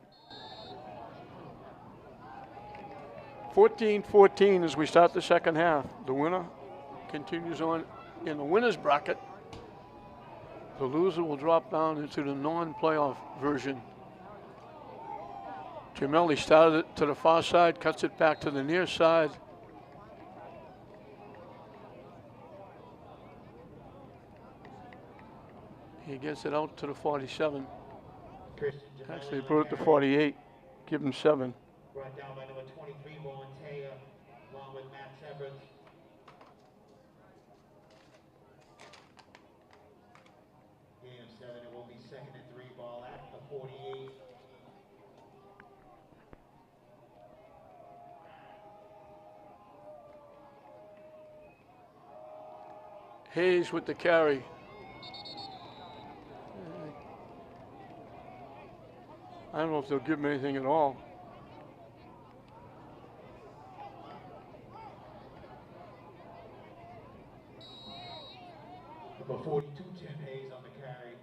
14-14 as we start the second half. The winner continues on in the winner's bracket. The loser will drop down into the non-playoff version. Gemelli started it to the far side, cuts it back to the near side. He gets it out to the 47. Actually, he put it to 48. Give him 7. Brought down by number 23, Voluntea, along with Matt Severance. Gain of 7, it will be second and 3 ball at the 48. Hayes with the carry. I don't know if they'll give him anything at all. 42, Tim Hayes on the carry.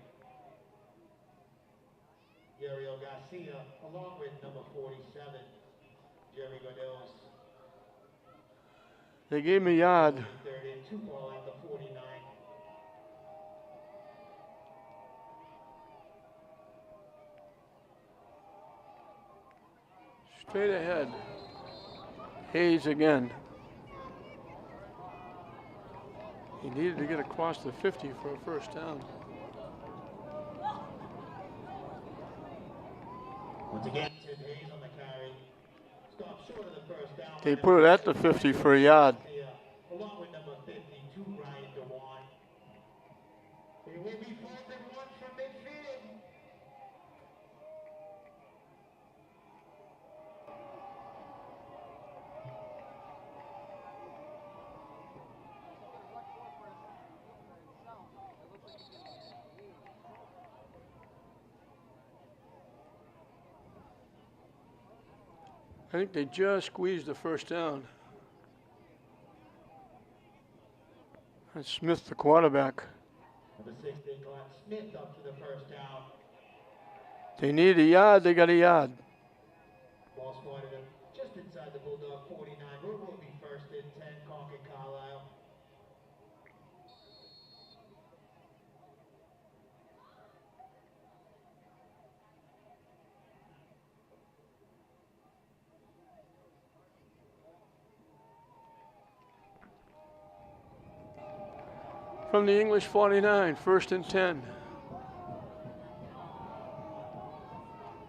Ariel Garcia, along with number 47, Jerry Godel's. They gave me a yard. Third and 2 ball at the 49. Straight ahead. Hayes again. He needed to get across the 50 for a first down. Once again, Tim Hayes on the carry. Stopped short of the first down. They put it at the 50 for a yard. Along with number 52, Ryan DeWan. It will be 4th and 1 from midfield. I think they just squeezed the first down. And Smith, the quarterback. Number 6, they got Smith up to the first down. They need a yard, they got a yard. Ball spotted him just inside the Bulldog 49. Road will be 1st and 10, Concord Carlisle. From the English 49, 1st and 10.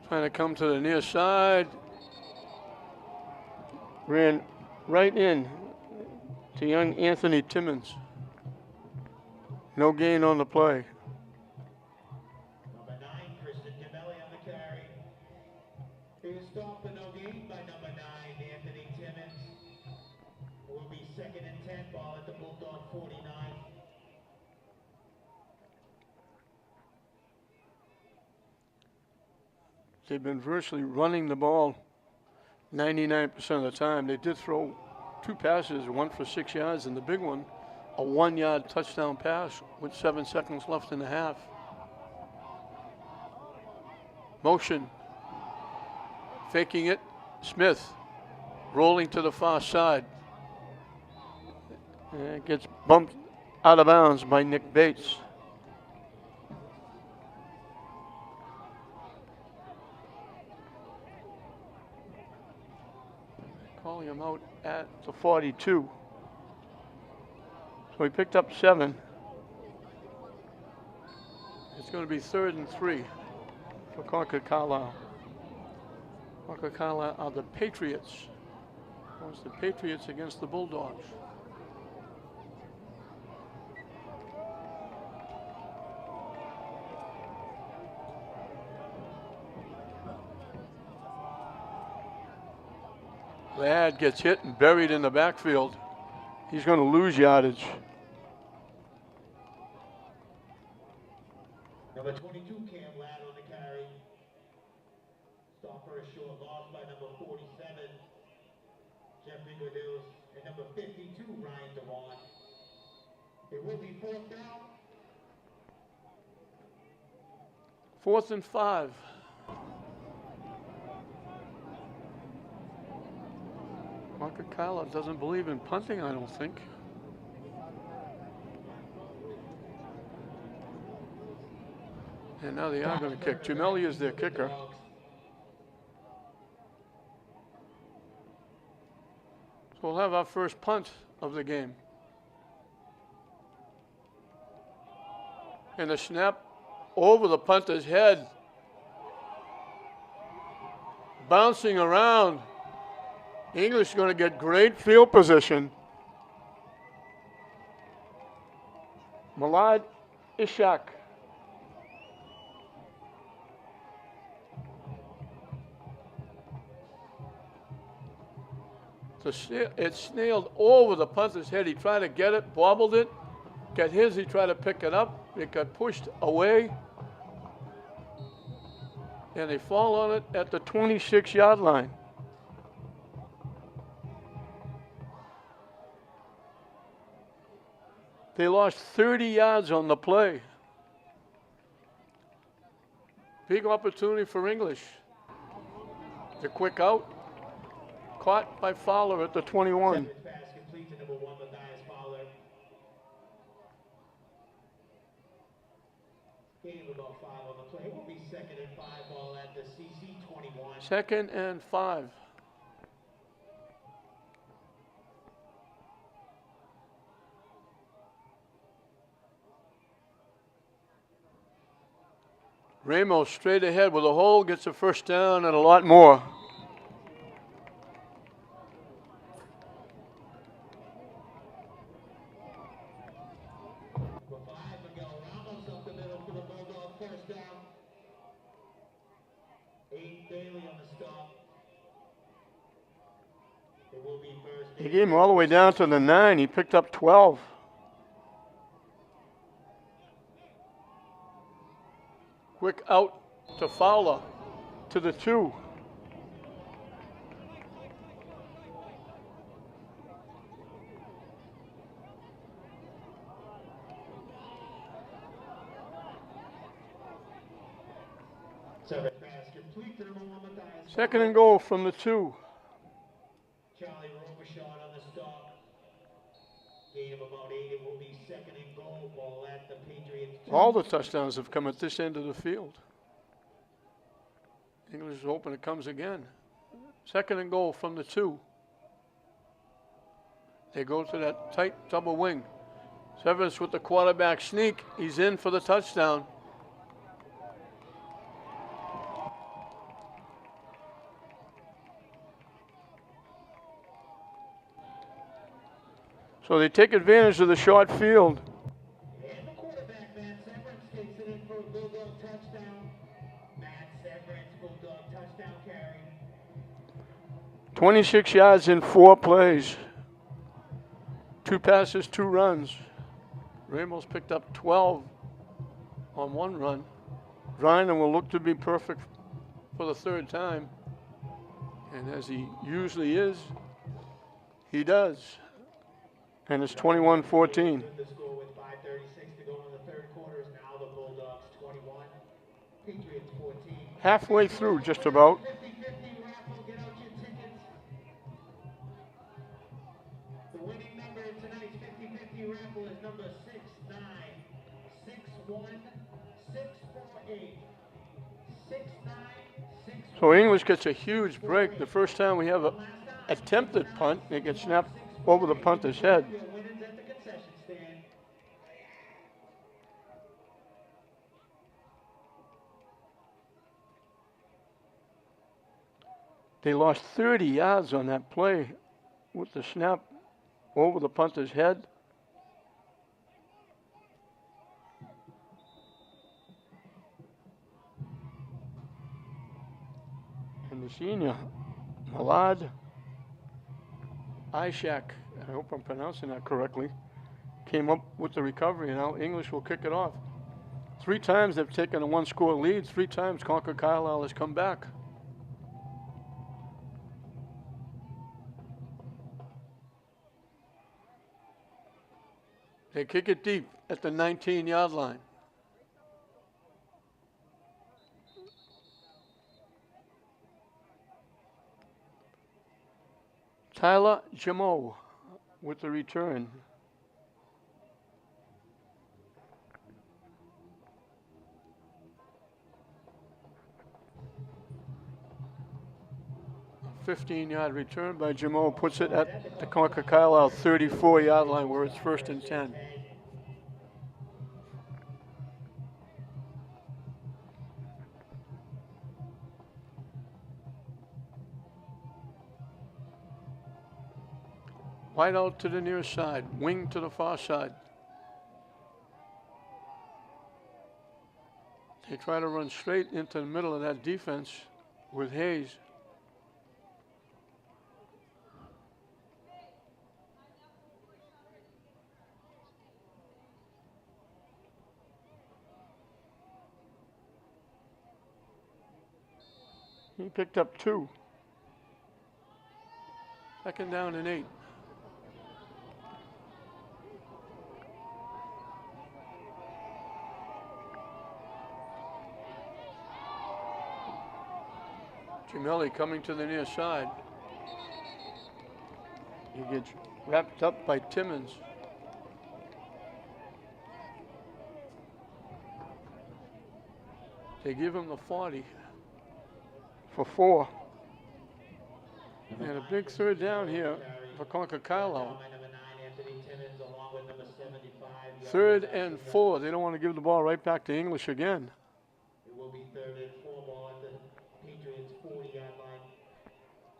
Trying to come to the near side. Ran right in to young Anthony Timmons. No gain on the play. Number 9, Kristen Demelli on the carry. He was stopped for no gain by number 9, Anthony Timmons. It will be 2nd and 10, ball at the Bulldog 49. They've been virtually running the ball 99% of the time. They did throw 2 passes, one for 6 yards, and the big one, a 1-yard touchdown pass with 7 seconds left in the half. Motion. Faking it. Smith rolling to the far side. And it gets bumped out of bounds by Nick Bates. Calling him out at the 42. So he picked up 7. It's going to be 3rd and 3 for Concord Carlisle. Concord Carlisle are the Patriots. It's the Patriots against the Bulldogs. Ladd gets hit and buried in the backfield. He's going to lose yardage. Number 22, Cam Ladd on the carry. Stop for a short loss by number 47, Jeffrey Goodills, and number 52, Ryan DeWan. It will be 4th down. 4th and 5. Concord Carlisle doesn't believe in punting, I don't think. And now they are going to kick. Gemelli is their kicker. So we'll have our first punt of the game. And a snap over the punter's head. Bouncing around. English is going to get great field position. Malad Ishak. It snailed over the punter's head. He tried to get it, bobbled it, got his, he tried to pick it up. It got pushed away. And they fall on it at the 26-yard line. They lost 30 yards on the play. Big opportunity for English. The quick out, caught by Fowler at the 21. Seventh pass complete to number 1, Matthias Fowler. Gain of about 5 on the play. Will be 2nd and 5, ball at the CC 21. 2nd and 5. Ramos straight ahead with a hole, gets a first down and a lot more. For 5, Miguel Ramos up the middle for the Bulldog first down. 8 Bailey on the stop. It will be first. He gave him all the way down to the 9. He picked up 12. Quick out to Fowler to the 2. Seventh pass complete to number 1, Matthias. 2nd and goal from the 2. Charlie Robichaud on the stop. Gain of about 8. It will be 2nd and goal, ball at the Patriots 2. All the touchdowns have come at this end of the field. English is hoping it comes again. 2nd and goal from the 2. They go to that tight double wing. Severus with the quarterback sneak. He's in for the touchdown. So they take advantage of the short field. And the quarterback, Matt Severance, takes it in for a Bulldog touchdown. Matt Severance, Bulldog touchdown carry. 26 yards in 4 plays. 2 passes, 2 runs. Ramos picked up 12 on 1 run. Ryan will look to be perfect for the 3rd time. And as he usually is, he does. And it's 21-14. The score with 5:36 to go in the 3rd quarter is now the Bulldogs 21, Patriots 14. Halfway through, just about. 50-50 raffle, get out your tickets. The winning number in tonight's 50-50 raffle is number 6961648. 696. So English gets a huge break. The first time we have a attempted punt, it gets snapped over the punter's head. Winners at the concession stand. They lost 30 yards on that play with the snap over the punter's head. And the senior, Malad Ishak, I hope I'm pronouncing that correctly, came up with the recovery, and now English will kick it off. 3 times they've taken a 1-score lead. 3 times Concord Carlisle has come back. They kick it deep at the 19-yard line. Tyler Jamo with the return. A 15-yard return by Jamo puts it at the Concord Carlisle 34-yard line where it's 1st and 10. Wide out to the near side, wing to the far side. They try to run straight into the middle of that defense with Hayes. He picked up 2. 2nd down and 8. Gemelli coming to the near side. He gets wrapped up by Timmons. They give him the 40 for 4. And a big third down here for Concord Carlisle. 3rd and 4. They don't want to give the ball right back to English again. It will be 3rd and 4 ball at the Patriots 40-yard line.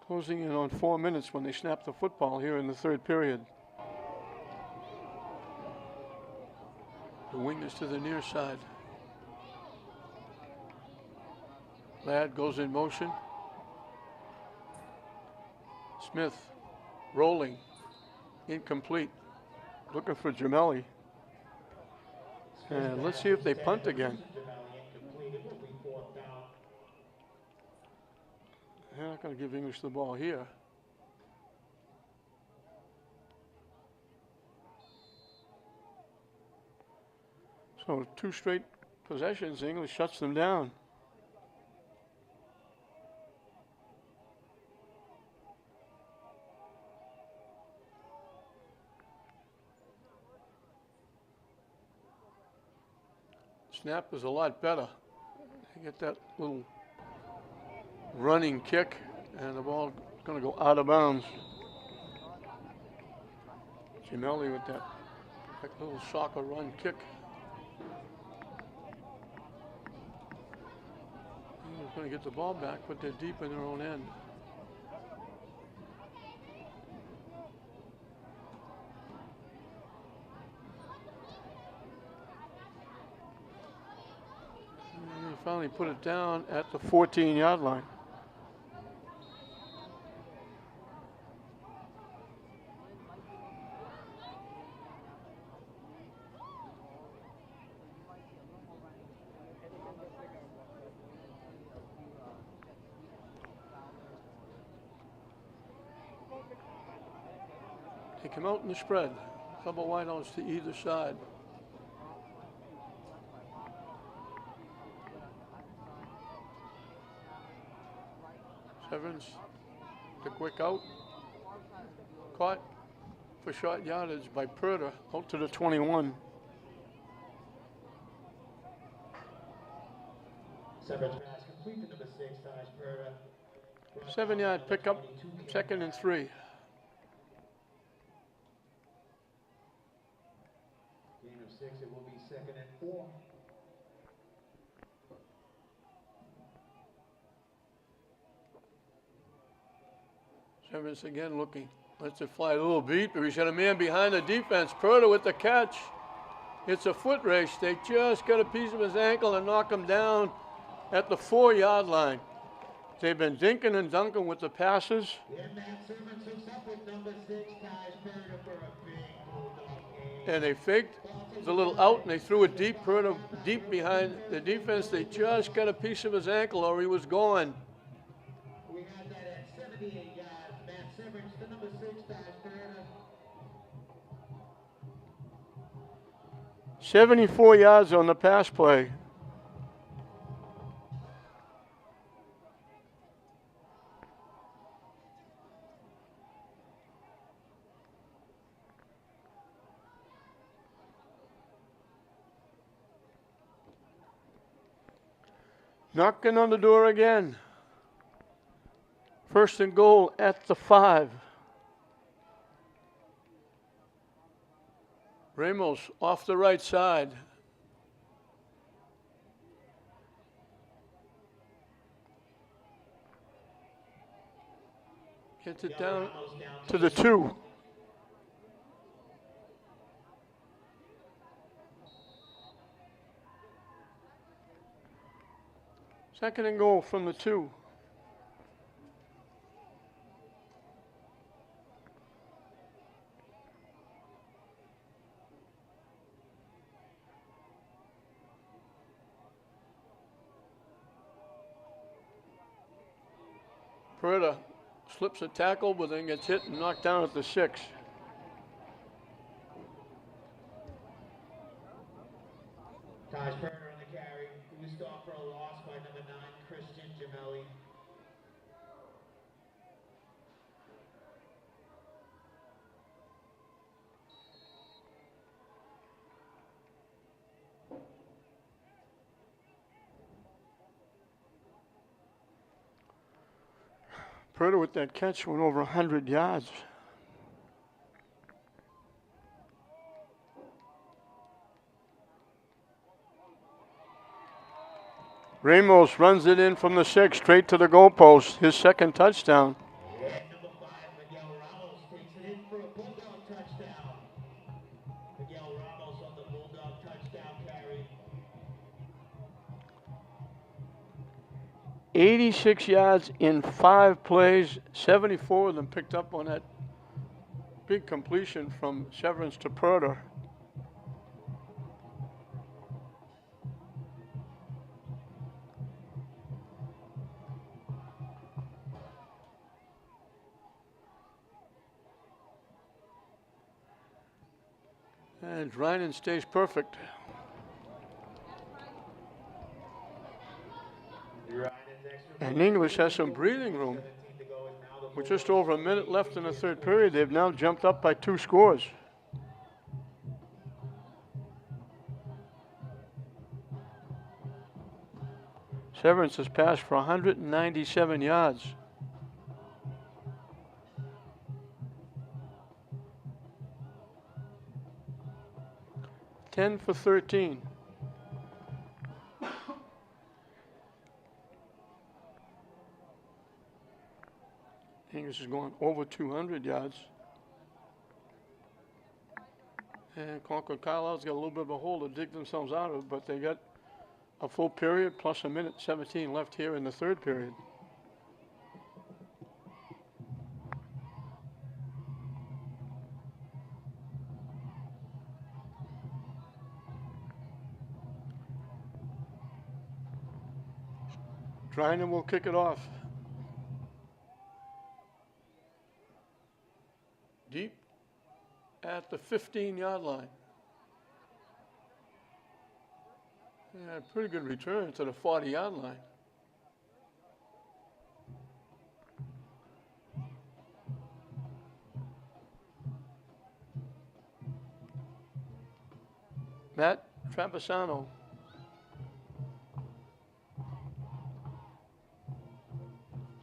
Closing in on 4 minutes when they snap the football here in the 3rd period. The wing is to the near side. Ladd goes in motion. Smith rolling. Incomplete. Looking for Gemelli. And let's see if they punt again. They're not going to give English the ball here. So 2 straight possessions, English shuts them down. Snap is a lot better. They get that little running kick, and the ball is going to go out of bounds. Gemelli with that little soccer run kick. He's going to get the ball back, but they're deep in their own end. And they finally put it down at the 14-yard line. They come out in the spread. A couple wideouts to either side. Severance, the quick out. Caught for short yardage by Purda out to the 21. Severance pass complete to number 6, Taj Purda. 7-yard pickup, 2nd and 3. Gain of 6, it will be 2nd and 4. Severance again looking. Lets it fly a little beat, but he's got a man behind the defense. Purda with the catch. It's a foot race. They just got a piece of his ankle and knock him down at the 4-yard line. They've been dinking and dunking with the passes. Yeah, Matt Severance hooks up with number 6, Taj Purda for a big Bulldog game. And they faked the little out and they threw it deep. Purda deep behind the defense. They just got a piece of his ankle or he was gone. We had that at 78 yards. Matt Severance to number 6, Taj Purda. 74 yards on the pass play. Knocking on the door again. 1st and goal at the 5. Ramos off the right side. Gets it down to the 2. Second and goal from the 2. Purda slips a tackle, but then gets hit and knocked down at the 6. Taj Purda on the carry. He was stopped for a loss by number 9, Christian Gemelli. Purdy with that catch went over 100 yards. Ramos runs it in from the 6, straight to the goalpost, his second touchdown. And number 5, Miguel Ramos, takes it in for a Bulldog touchdown. Miguel Ramos on the Bulldog touchdown carry. 86 yards in 5 plays, 74 of them picked up on that big completion from Severance to Purdy. And Dryden stays perfect. And English has some breathing room. With just over a minute left in the third period, they've now jumped up by 2 scores. Severance has passed for 197 yards. Ten for 13. English is going over 200 yards. And Concord Carlisle's got a little bit of a hole to dig themselves out of, but they got a full period plus a minute 17 left here in the third period. Dryden will kick it off. Deep at the 15-yard line. Yeah, pretty good return to the 40-yard line. Matt Travisano.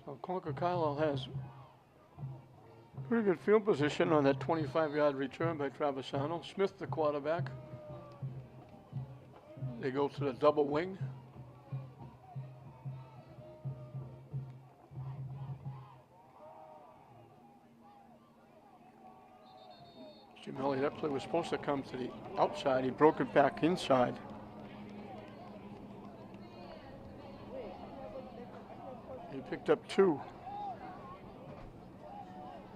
So Concord Carlisle has pretty good field position on that 25-yard return by Travisano. Smith, the quarterback. They go to the double wing. Gimelli, that play was supposed to come to the outside. He broke it back inside. He picked up 2.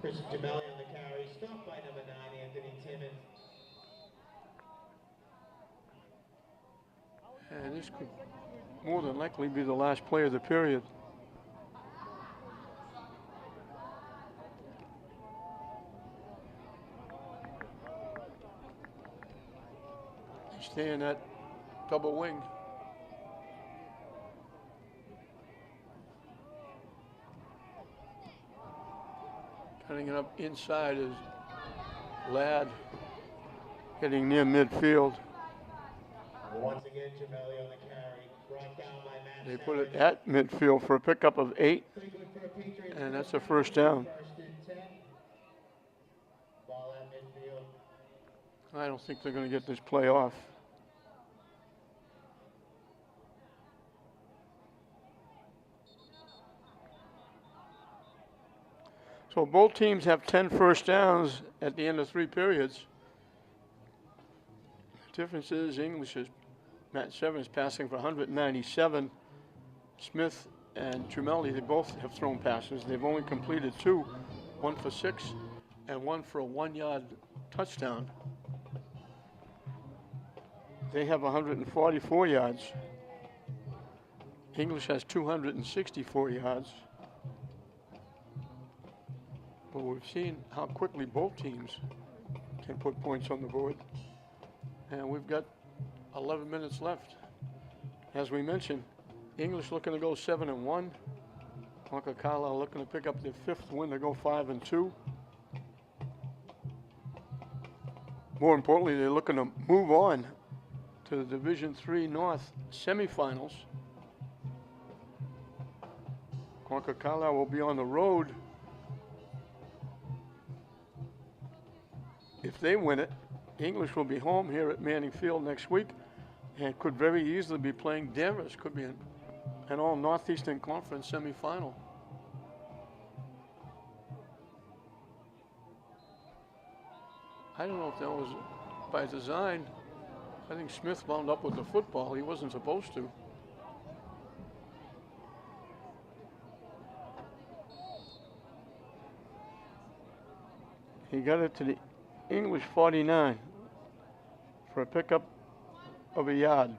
Chris Gimelli on the carry, stopped by number 9, Anthony Timmons. And this could more than likely be the last play of the period. Stay in that double wing. Cutting it up inside is Ladd, getting near midfield. Once again, Gimelli on the carry, brought down by Matt. They put it at midfield for a pickup of 8, and that's a first down. Ball at midfield. I don't think they're going to get this play off. So both teams have 10 first downs at the end of 3 periods. The difference is English is Matt Severance passing for 197. Smith and Gimelli, they both have thrown passes. They've only completed 2, 1 for 6 and 1 for a 1-yard touchdown. They have 144 yards. English has 264 yards. But we've seen how quickly both teams can put points on the board. And we've got 11 minutes left. As we mentioned, English looking to go 7-1. Concord Carlisle looking to pick up their 5th win to go 5-2. More importantly, they're looking to move on to the Division III North semifinals. Concord Carlisle will be on the road. If they win it, English will be home here at Manning Field next week and could very easily be playing Danvers. Could be an all Northeastern Conference semifinal. I don't know if that was by design. I think Smith wound up with the football. He wasn't supposed to. He got it to the English 49 for a pickup of a yard.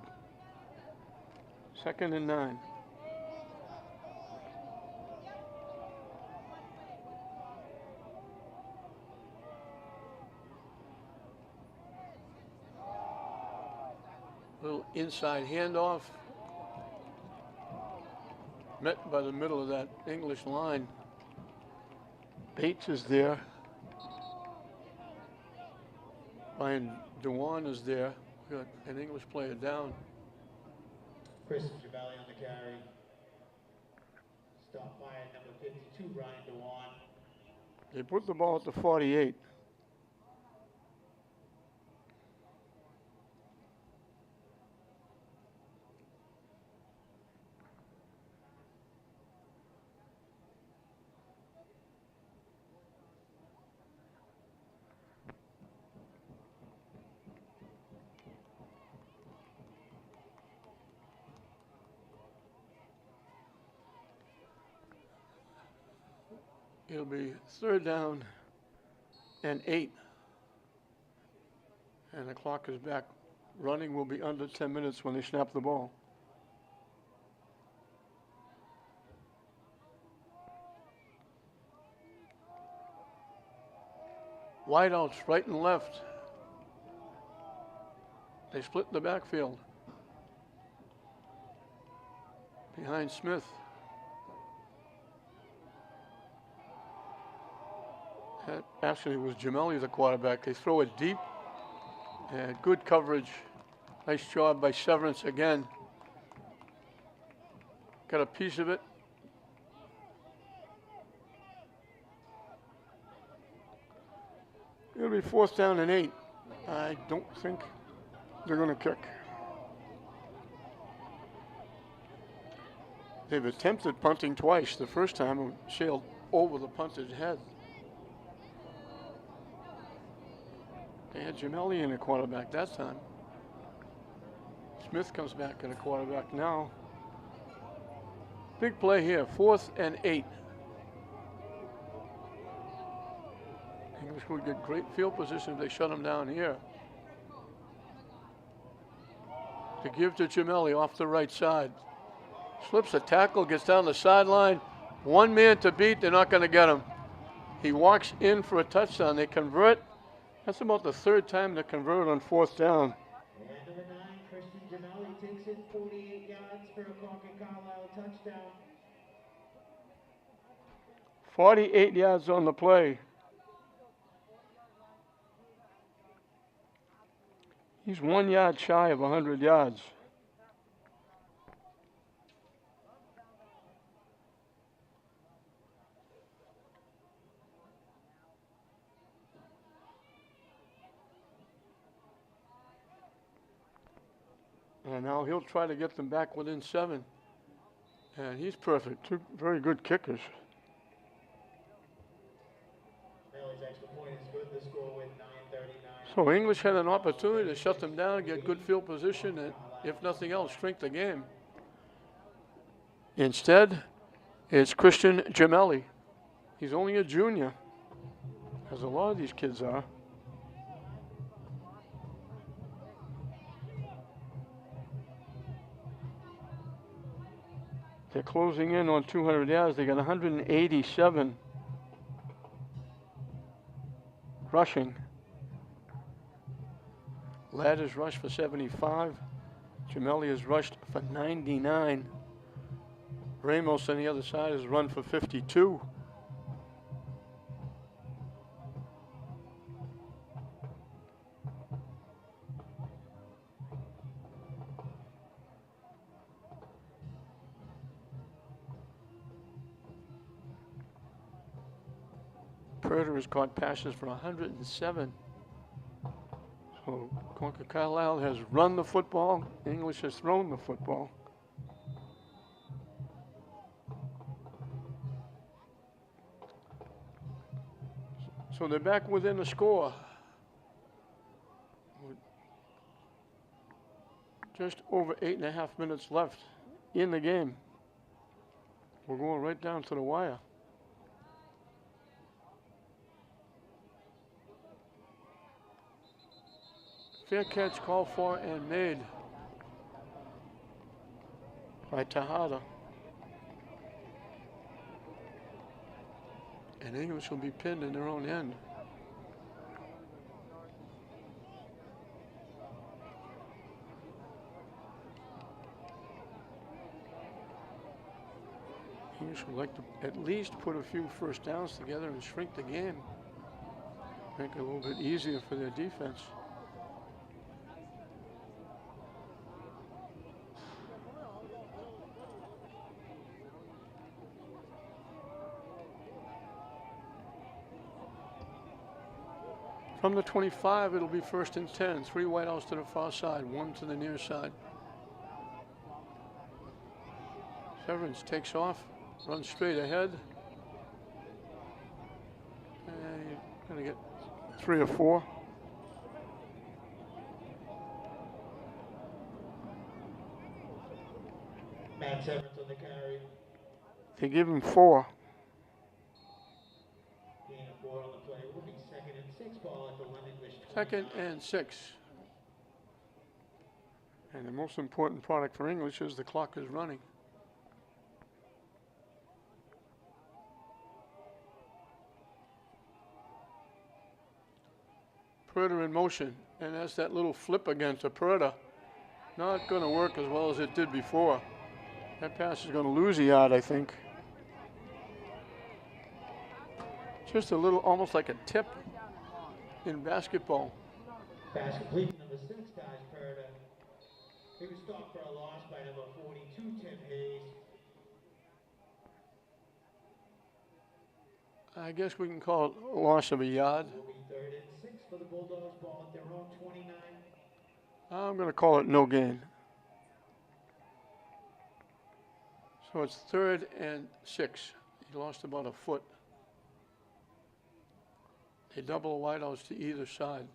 2nd and 9. Little inside handoff. Met by the middle of that English line. Bates is there. Brian Dewan is there. We got an English player down. Chris Javelli on the carry. Stopped by at number 52, Ryan Dewan. They put the ball at the 48. It'll be 3rd down and 8. And the clock is back running. Will be under 10 minutes when they snap the ball. Wideouts right and left. They split the backfield. Behind Smith. That actually was Gemelli, the quarterback. They throw it deep. And good coverage. Nice job by Severance again. Got a piece of it. It'll be 4th down and 8. I don't think they're going to kick. They've attempted punting twice. The first time it sailed over the punter's head. They had Gemelli in a quarterback that time. Smith comes back at a quarterback now. Big play here, 4th and 8. English would get great field position if they shut him down here. To give to Gemelli off the right side. Slips a tackle, gets down the sideline. One man to beat, they're not going to get him. He walks in for a touchdown. They convert. That's about the 3rd time they convert on 4th down. And number 9, Christian Gemelli takes it 48 yards for a Concord Carlisle touchdown. 48 yards on the play. He's 1 yard shy of 100 yards. And now he'll try to get them back within 7. And he's perfect. 2 very good kickers. Bailey's extra point is good. The score with 9:39. So English had an opportunity to shut them down, get good field position, and if nothing else, shrink the game. Instead, it's Christian Gemelli. He's only a junior, as a lot of these kids are. They're closing in on 200 yards. They got 187 rushing. Ladd has rushed for 75. Gemelli has rushed for 99. Ramos on the other side has run for 52. Purder has caught passes for 107. So Concord Carlisle has run the football. English has thrown the football. So they're back within a score. Just over 8.5 minutes left in the game. We're going right down to the wire. Fair catch called for and made by Tejada. And English will be pinned in their own end. English would like to at least put a few first downs together and shrink the game. Make it a little bit easier for their defense. From the 25, it'll be 1st and 10. 3 wideouts to the far side, 1 to the near side. Severance takes off, runs straight ahead. And you're going to get 3 or 4. Matt Severance on the carry. They give him 4. Gain of 4 on the play. Will be 2nd and 6 ball at the London English 2nd and 6. And the most important product for English is the clock is running. Purda in motion, and that's that little flip again to Purda. Not going to work as well as it did before. That pass is going to lose a yard, I think. Just a little, almost like a tip in basketball. Pass complete, number 6, Taj Purda. He was stopped for a loss by number 42, Tim Hayes. I guess we can call it a loss of a yard. Will be 3rd and 6 for the Bulldogs, ball at their own 29. I'm going to call it no gain. So it's 3rd and 6. He lost about a foot. They double wideouts to either side.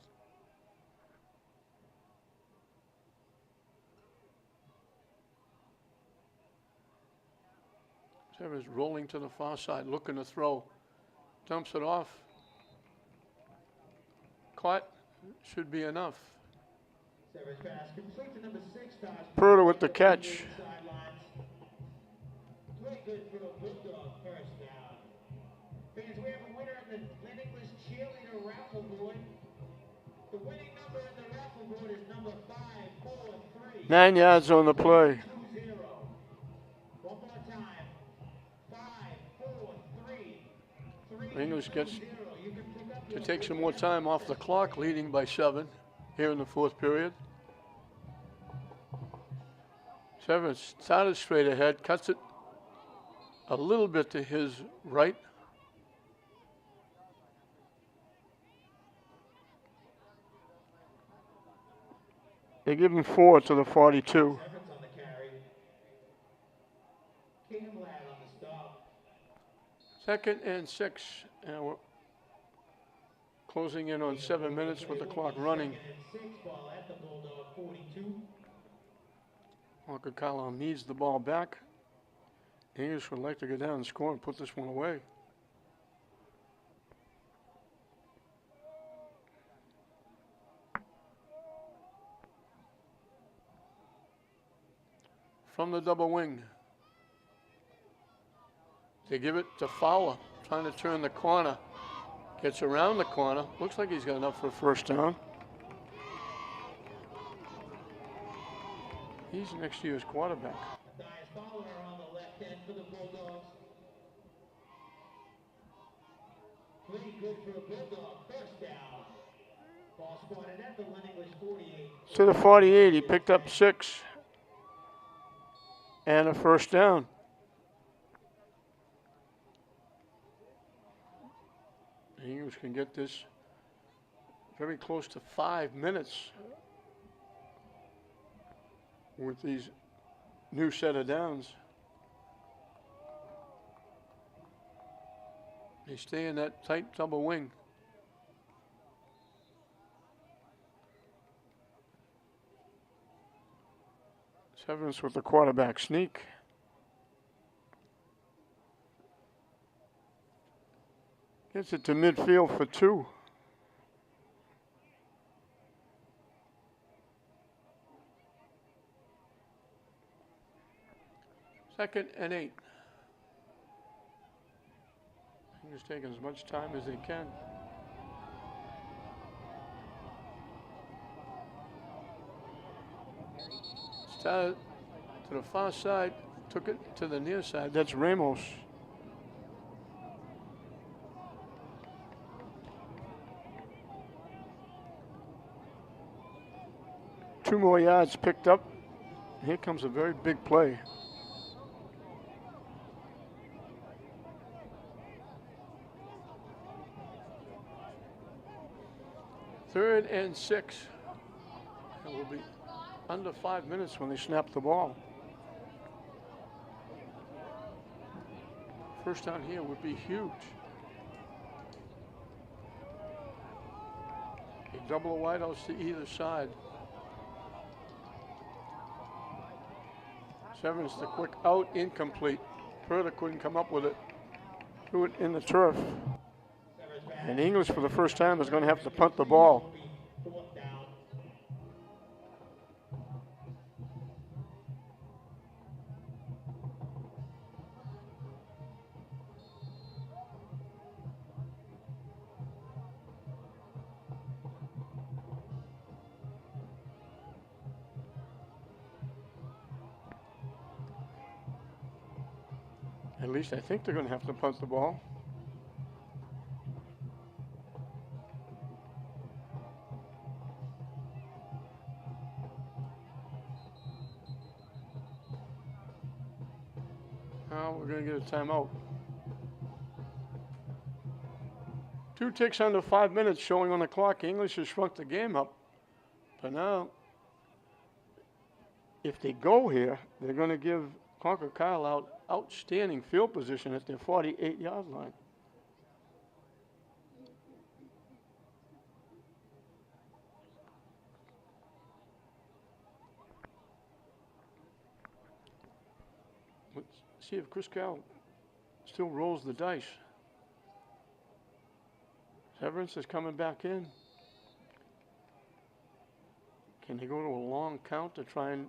Severs rolling to the far side, looking to throw. Dumps it off. Caught. Should be enough. Severs pass complete to number 6, Taj Purda with the catch. Play good for a Bulldog first down. Fans, we have a winner of the Lynn English cheerleader raffle board. The winning number in the raffle board is number 543. 9 yards on the play. 2-0. One more time. 5-4-3. English gets to take some more time off the clock, leading by 7 here in the 4th period. Severance started straight ahead, cuts it a little bit to his right. They give him 4 to the 42. Severance on the carry. Cam Ladd on the stop. 2nd and 6. And we're closing in on 7 minutes with the clock running. 2nd and 6 ball at the Bulldog 42. Concord Carlisle needs the ball back. English would like to go down and score and put this one away. From the double wing. They give it to Fowler, trying to turn the corner. Gets around the corner. Looks like he's got enough for a first down. He's next year's quarterback. Matthias Fowler on the left end for the Bulldogs. Pretty good for a Bulldog. First down. Ball spotted at the Lynn English 48. To the 48, he picked up 6. And a first down. The Eagles can get this very close to 5 minutes with these new set of downs. They stay in that tight double wing. Severance with the quarterback sneak. Gets it to midfield for 2. Second and 8. He's taking as much time as they can. Started to the far side, took it to the near side. That's Ramos. Two more yards picked up. Here comes a very big play. Third and 6. It will be under 5 minutes when they snap the ball. First down here would be huge. A double of wideouts to either side. Severance, the quick out, incomplete. Purda couldn't come up with it. Threw it in the turf. And English, for the first time, is going to have to punt the ball. At least I think they're going to have to punt the ball. Now we're going to get a timeout. 2 ticks under 5 minutes showing on the clock. English has shrunk the game up. But now, if they go here, they're going to give Concord Carlisle outstanding field position at their 48-yard line. Let's see if Chris Cal still rolls the dice. Severance is coming back in. Can they go to a long count to try and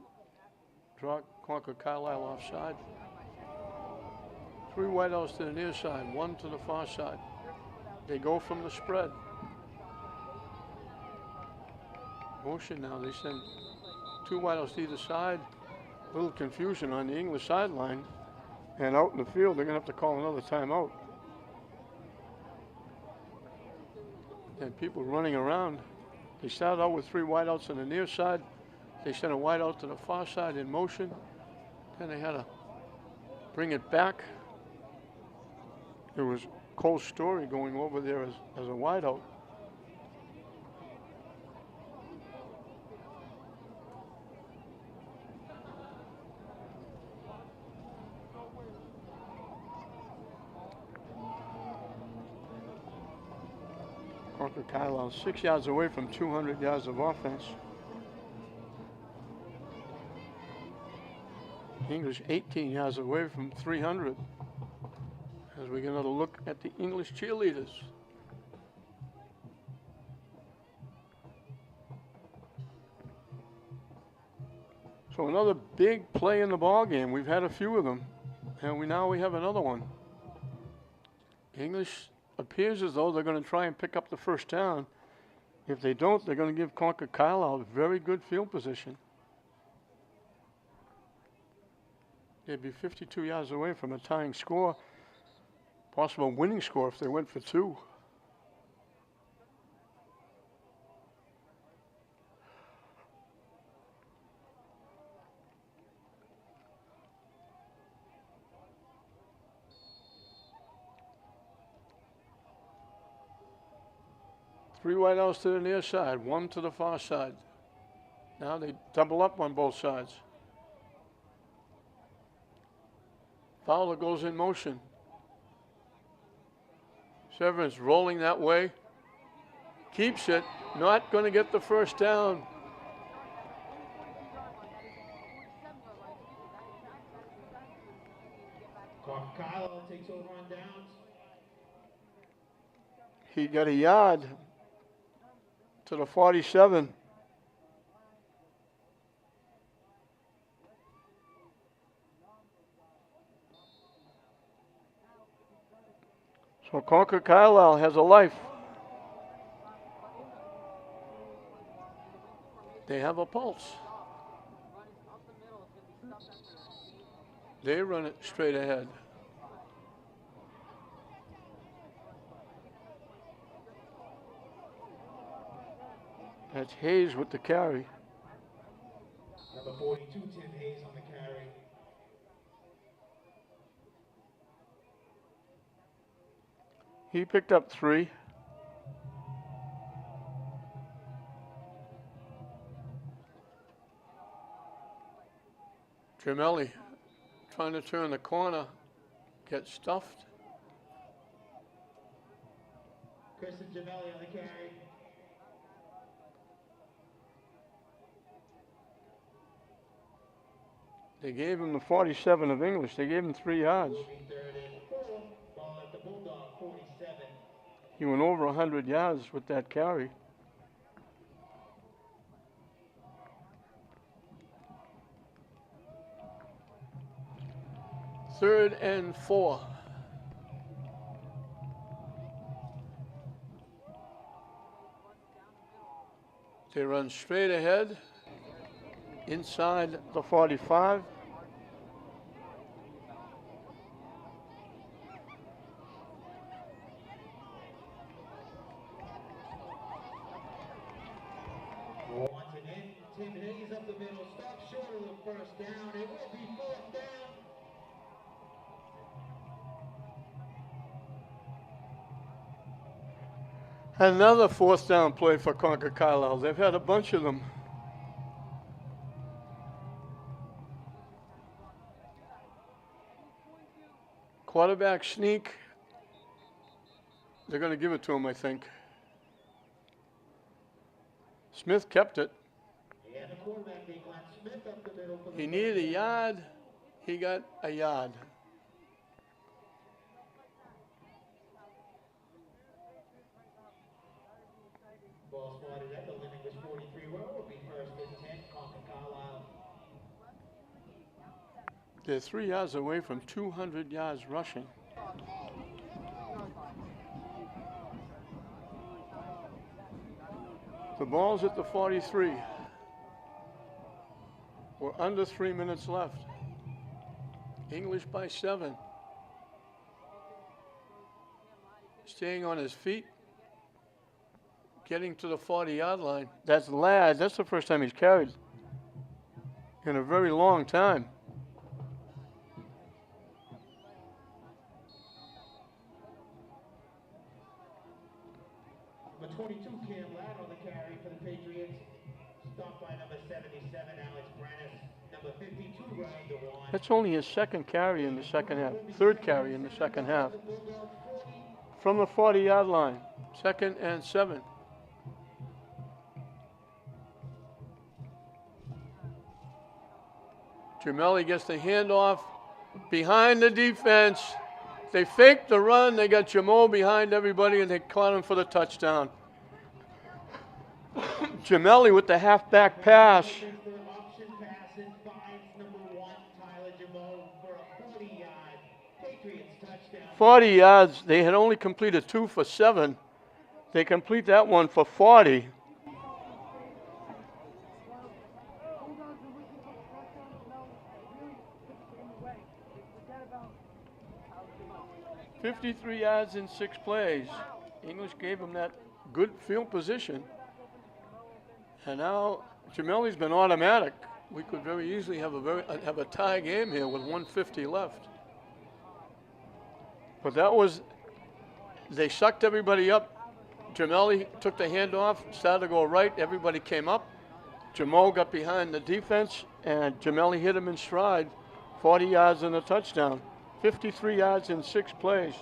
draw Concord Carlisle offside? 3 wideouts to the near side, 1 to the far side. They go from the spread. Motion now, they send 2 wideouts to either side. A little confusion on the English sideline. And out in the field, they're going to have to call another timeout. And people running around. They started out with 3 wideouts on the near side. They sent a wideout to the far side in motion. Then they had to bring it back. There was Cole Story going over there as a wideout. Concord Carlisle 6 yards away from 200 yards of offense. English 18 yards away from 300. As we get another look at the English cheerleaders. So another big play in the ball game. We've had a few of them, and now we have another one. English appears as though they're going to try and pick up the first down. If they don't, they're going to give Concord Carlisle very good field position. They'd be 52 yards away from a tying score, possible winning score if they went for 2. 3 wideouts to the near side, 1 to the far side. Now they double up on both sides. Fowler goes in motion. Severance rolling that way. Keeps it. Not going to get the first down. Concord Carlisle takes over on downs. He got a yard to the 47. So Concord Carlisle has a life. They have a pulse. They run it straight ahead. That's Hayes with the carry. Number 42, Tim Hayes on the carry. He picked up 3. Gemelli trying to turn the corner, gets stuffed. Kristen Gemelli on the carry. They gave him the 47 of English. They gave him 3 yards. Will be 3rd and 4. Ball at the Bulldog 47. He went over 100 yards with that carry. Third and 4. They run straight ahead inside the 45. Once again, Tim Hayes up the middle, stop short of the first down. It will be 4th down. Another 4th down play for Concord Carlisle. They've had a bunch of them. Quarterback sneak. They're going to give it to him, I think. Smith kept it. And the quarterback being Glenn Smith up the middle for the He needed a yard. He got a yard. Ball spotted at the English 43. Well, will be 1st and 10. Concord Carlisle. They're 3 yards away from 200 yards rushing. The ball's at the 43. We're under 3 minutes left. English by 7. Staying on his feet. Getting to the 40-yard line. That's Ladd. That's the first time he's carried in a very long time. Number 22, Cam Ladd on the carry for the Patriots. Stopped by number 77, Alex Brannis. Number 52, Ryan DeWan. That's only his 2nd carry in the second half. 3rd carry in the second half. From the 40-yard line. 2nd and 7. Gemelli gets the handoff behind the defense. They faked the run. They got Jamo behind everybody, and they caught him for the touchdown. Gemelli with the halfback pass. Option pass and finds number 1, Tyler Jamo for a 40-yard Patriots touchdown. 40 yards. They had only completed 2 for 7. They complete that one for 40. 53 yards in 6 plays. English gave him that good field position. And now Gemelli's been automatic. We could very easily have a tie game here with 150 left. But that was, they sucked everybody up Jamelli took the handoff, started to go right. Everybody came up. Jamal got behind the defense, and Jamelli hit him in stride. 40 yards and a touchdown. 53 yards in 6 plays.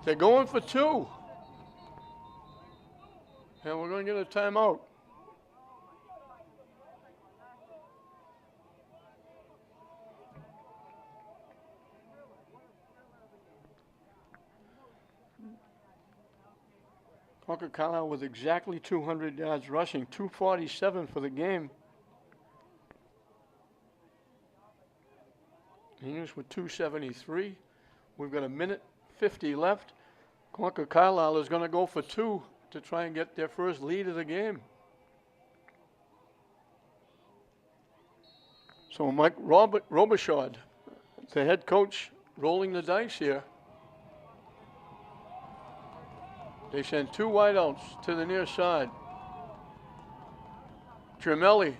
They're going for 2. And we're going to get a timeout. Concord Carlisle with exactly 200 yards rushing, 247 for the game. English with 273. We've got a minute 50 left. Concord Carlisle is going to go for 2 to try and get their first lead of the game. So Mike Robichaud, the head coach, rolling the dice here. They send 2 wideouts to the near side. Jamelli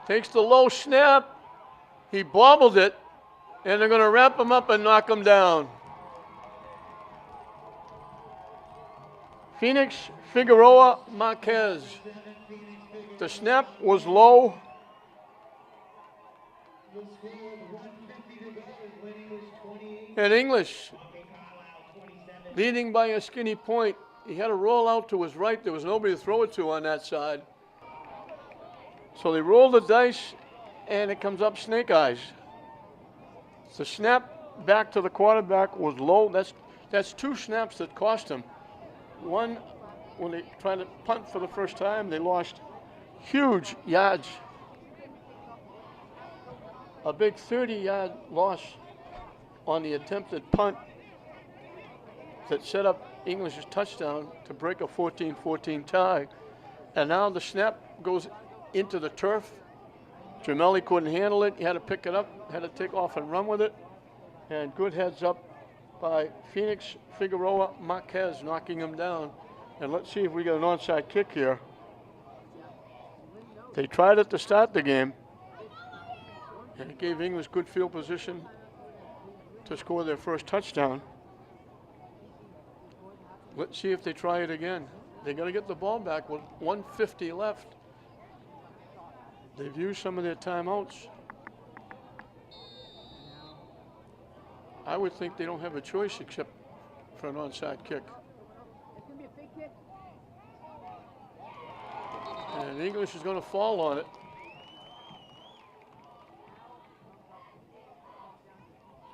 takes the low snap. He bobbled it, and they're going to wrap him up and knock him down. Phoenix Figueroa Marquez. The snap was low. And English, leading by a skinny point. He had a roll out to his right. There was nobody to throw it to on that side. So they roll the dice, and it comes up snake eyes. The snap back to the quarterback was low. That's 2 snaps that cost him. One, when they tried to punt for the first time, they lost huge yards. A big 30-yard loss on the attempted punt that set up English's touchdown to break a 14-14 tie. And now the snap goes into the turf. Jamelli couldn't handle it. He had to pick it up, had to take off and run with it. And good heads up by Phoenix Figueroa Marquez, knocking him down. And let's see if we get an onside kick here. They tried it to start the game, and it gave English good field position to score their first touchdown. Let's see if they try it again. They got to get the ball back with 1:50 left. They've used some of their timeouts. I would think they don't have a choice except for an onside kick. And English is going to fall on it.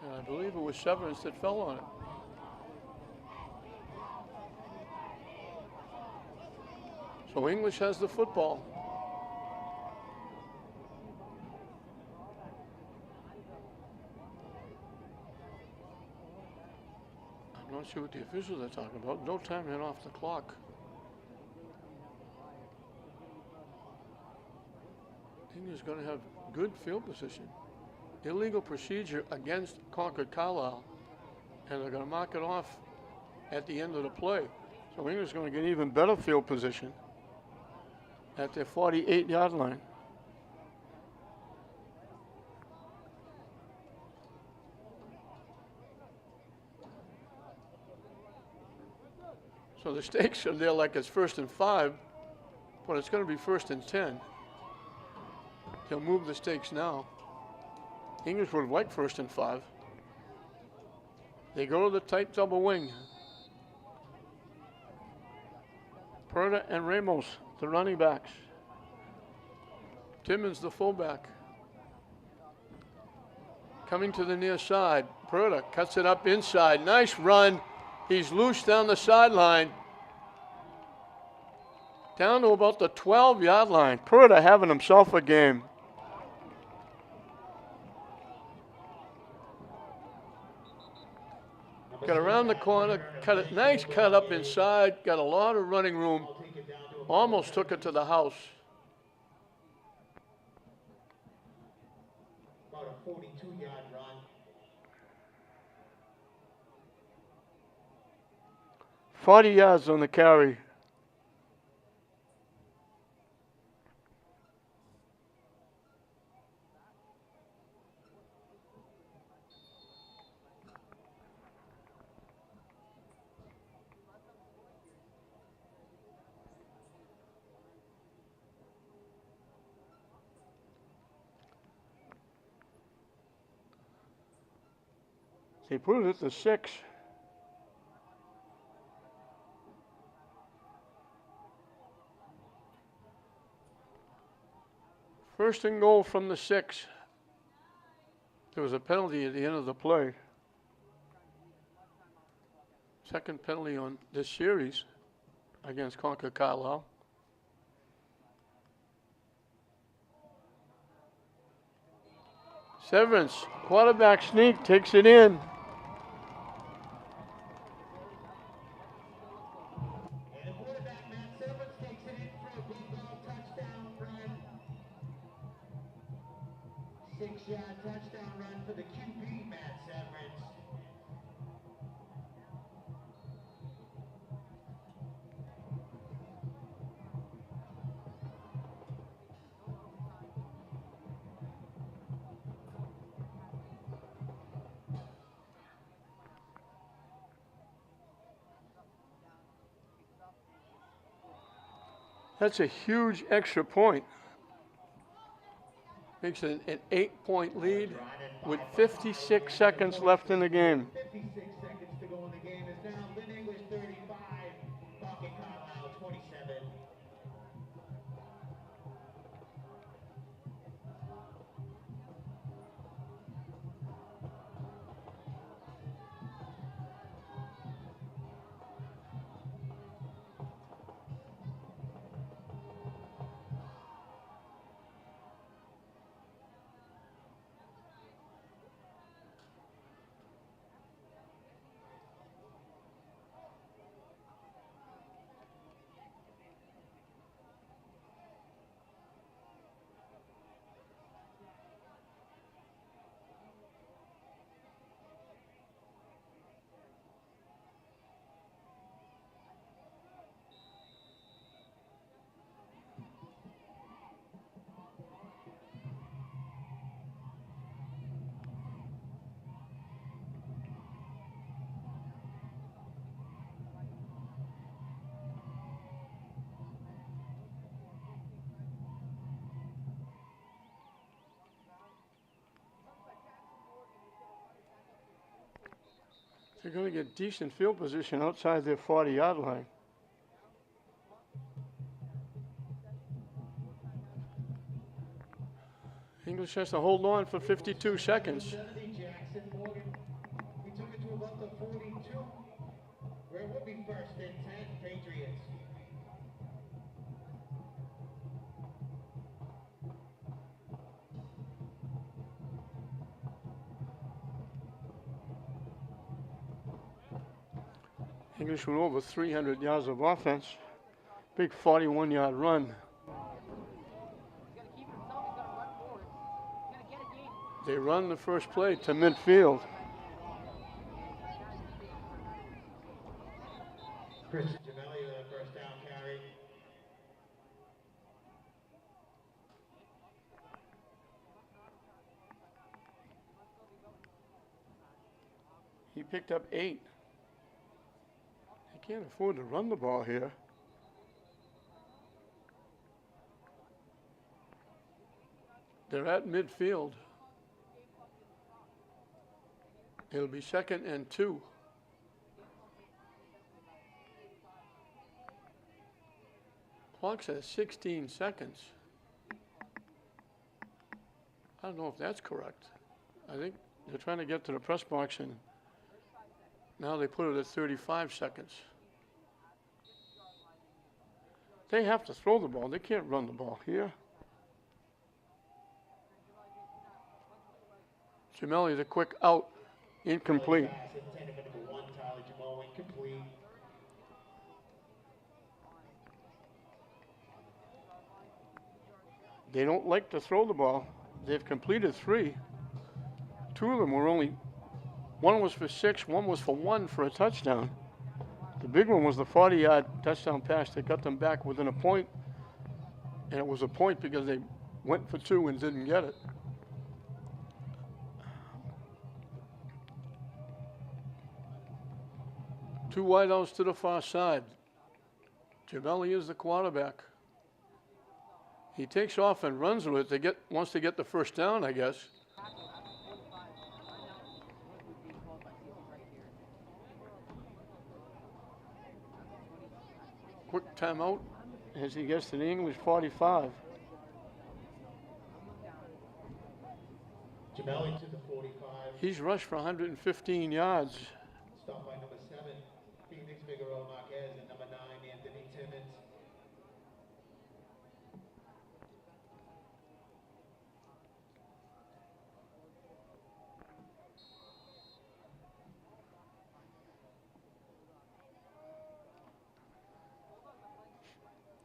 And I believe it was Severance that fell on it. So English has the football. I'm not sure what the officials are talking about. No time ran off the clock. English is going to have good field position. Illegal procedure against Concord Carlisle, and they're going to mark it off at the end of the play. So English is going to get even better field position at their 48-yard line. So the stakes are there like it's 1st and 5, but it's going to be 1st and 10. They'll move the stakes now. English would like 1st and 5. They go to the tight double wing. Perda and Ramos, the running backs. Timmons, the fullback. Coming to the near side. Perda cuts it up inside. Nice run. He's loose down the sideline. Down to about the 12-yard line. Perda having himself a game. Got around the corner, cut it, nice cut up inside, got a lot of running room, almost took it to the house. About a 42-yard run. $40 yards on the carry. They put it at the 6. First and goal from the 6. There was a penalty at the end of the play. Second penalty on this series against Concord Carlisle. Severance, quarterback sneak, takes it in. And the quarterback, Matt Severance, takes it in for a big ball touchdown run. 6-yard touchdown run for the QB, Matt Severance. That's a huge extra point. Makes it an 8-point lead with 56 seconds left in the game. 56 seconds to go in the game. Is now Lynn English 35, Concord Carlisle 27. They're going to get decent field position outside their 40-yard line. English has to hold on for 52 seconds. Jackson Morgan, he took it to about the 42, where it would be first and 10, Patriots. English went over 300 yards of offense. Big 41-yard run. They run the first play to midfield. Chris Jamelli with a first down carry. He picked up 8. They can't afford to run the ball here. They're at midfield. It'll be 2nd and 2. Clock says 16 seconds. I don't know if that's correct. I think they're trying to get to the press box, and now they put it at 35 seconds. They have to throw the ball. They can't run the ball here. Jamelli, the quick out, incomplete. Pass intended for number 1, Tyler Jamal, incomplete. They don't like to throw the ball. They've completed 3. 2 of them were only, one was for 6, one was for 1 for a touchdown. The big one was the 40-yard touchdown pass that got them back within a point, and it was a point because they went for 2 and didn't get it. Two wideouts to the far side. Jamelli is the quarterback. He takes off and runs with it. Wants to get the first down, I guess. quick timeout as he gets to the English 45. Gemelli to the 45. He's rushed for 115 yards. Stopped by number 7, Phoenix Figueroa Marquez, and number 9, Anthony Timmons.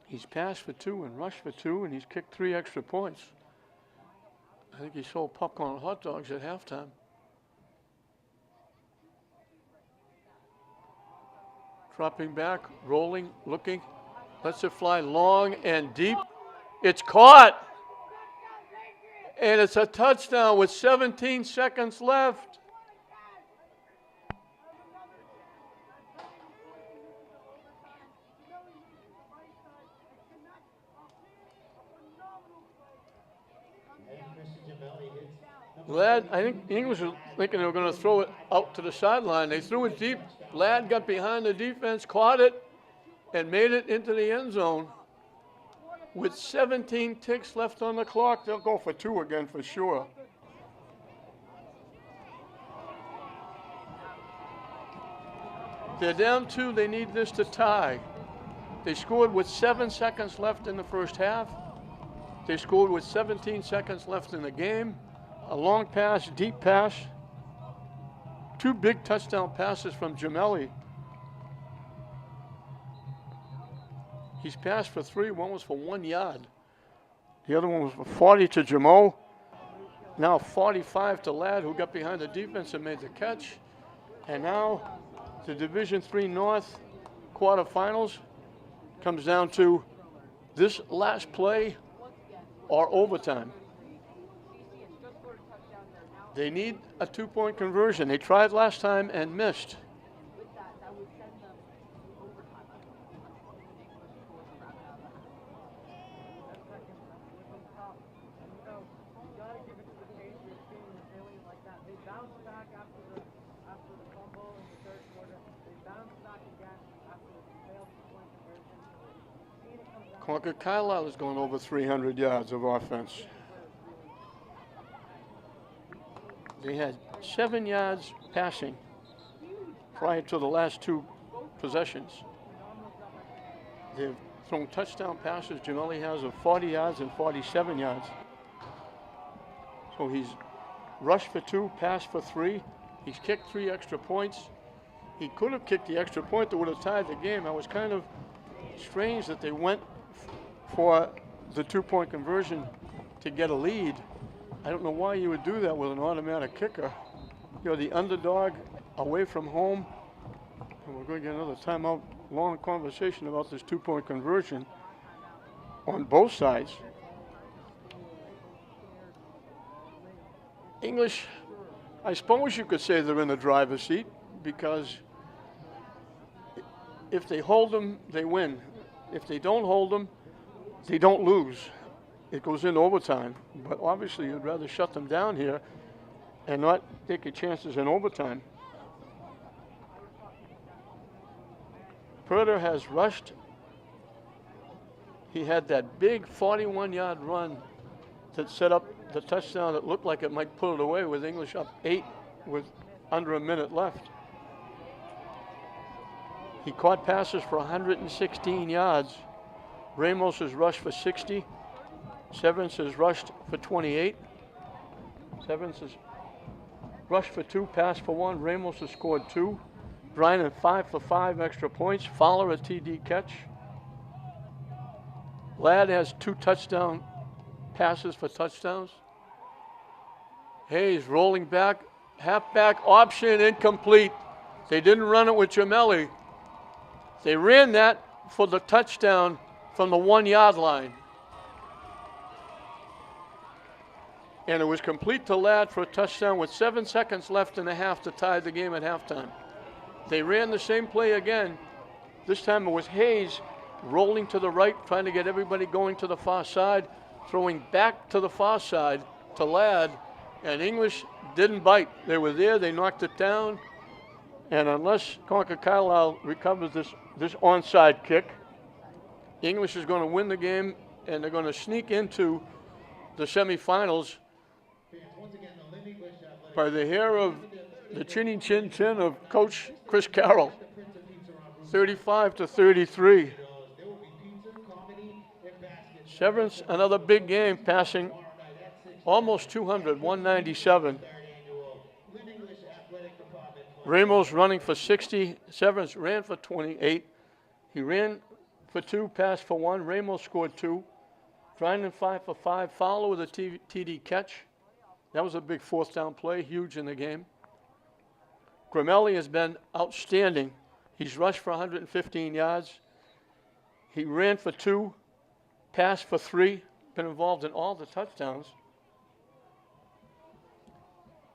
He's passed for 2 and rushed for 2, and he's kicked 3 extra points. I think he sold popcorn and hot dogs at halftime. Dropping back, rolling, looking, lets it fly long and deep. It's caught. And it's a touchdown with 17 seconds left. Ladd, I think the English were thinking they were going to throw it out to the sideline. They threw it deep. Ladd got behind the defense, caught it, and made it into the end zone. With 17 ticks left on the clock, they'll go for 2 again for sure. They're down 2. They need this to tie. They scored with 7 seconds left in the first half. They scored with 17 seconds left in the game. A long pass, deep pass. 2 big touchdown passes from Gemelli. He's passed for 3. One was for 1 yard. The other one was for 40 to Jamo. Now 45 to Ladd, who got behind the defense and made the catch. And now the Division III North quarterfinals comes down to this last play or overtime. They need a 2-point conversion. They tried last time and missed. Concord Carlisle has gone over 300 yards of offense. They had 7 yards passing prior to the last 2 possessions. They've thrown touchdown passes. Gemelli has of 40 yards and 47 yards. So he's rushed for 2, passed for 3. He's kicked 3 extra points. He could have kicked the extra point that would have tied the game. I was kind of strange that they went for the 2-point conversion to get a lead. I don't know why you would do that with an automatic kicker. You're the underdog away from home. And we're going to get another timeout. Long conversation about this 2-point conversion on both sides. English, I suppose you could say they're in the driver's seat because if they hold them, they win. If they don't hold them, they don't lose. It goes into overtime. But obviously, you'd rather shut them down here and not take your chances in overtime. Purder has rushed. He had that big 41-yard run that set up the touchdown that looked like it might pull it away with English up 8 with under a minute left. He caught passes for 116 yards. Ramos has rushed for 60. Severance has rushed for 28. Severance has rushed for 2, passed for 1. Ramos has scored 2. Bryant 5 for 5 extra points. Fowler a TD catch. Ladd has 2 touchdown passes for touchdowns. Hayes rolling back, halfback option incomplete. They didn't run it with Gemelli. They ran that for the touchdown from the 1-yard line. And it was complete to Ladd for a touchdown with 7 seconds left in the half to tie the game at halftime. They ran the same play again. This time it was Hayes rolling to the right, trying to get everybody going to the far side, throwing back to the far side to Ladd, and English didn't bite. They were there, they knocked it down, and unless Concord Carlisle recovers this onside kick, English is going to win the game, and they're going to sneak into the semifinals by the hair of the chinny chin chin of Coach Chris Carroll, 35-33. Severance, another big game, passing almost 200, 197. Ramos running for 60. Severance ran for 28. He ran for 2, passed for 1. Ramos scored 2. Trinan 5 for 5. Fowler with a TD catch. That was a big 4th down play, huge in the game. Gramelli has been outstanding. He's rushed for 115 yards. He ran for 2, passed for 3, been involved in all the touchdowns.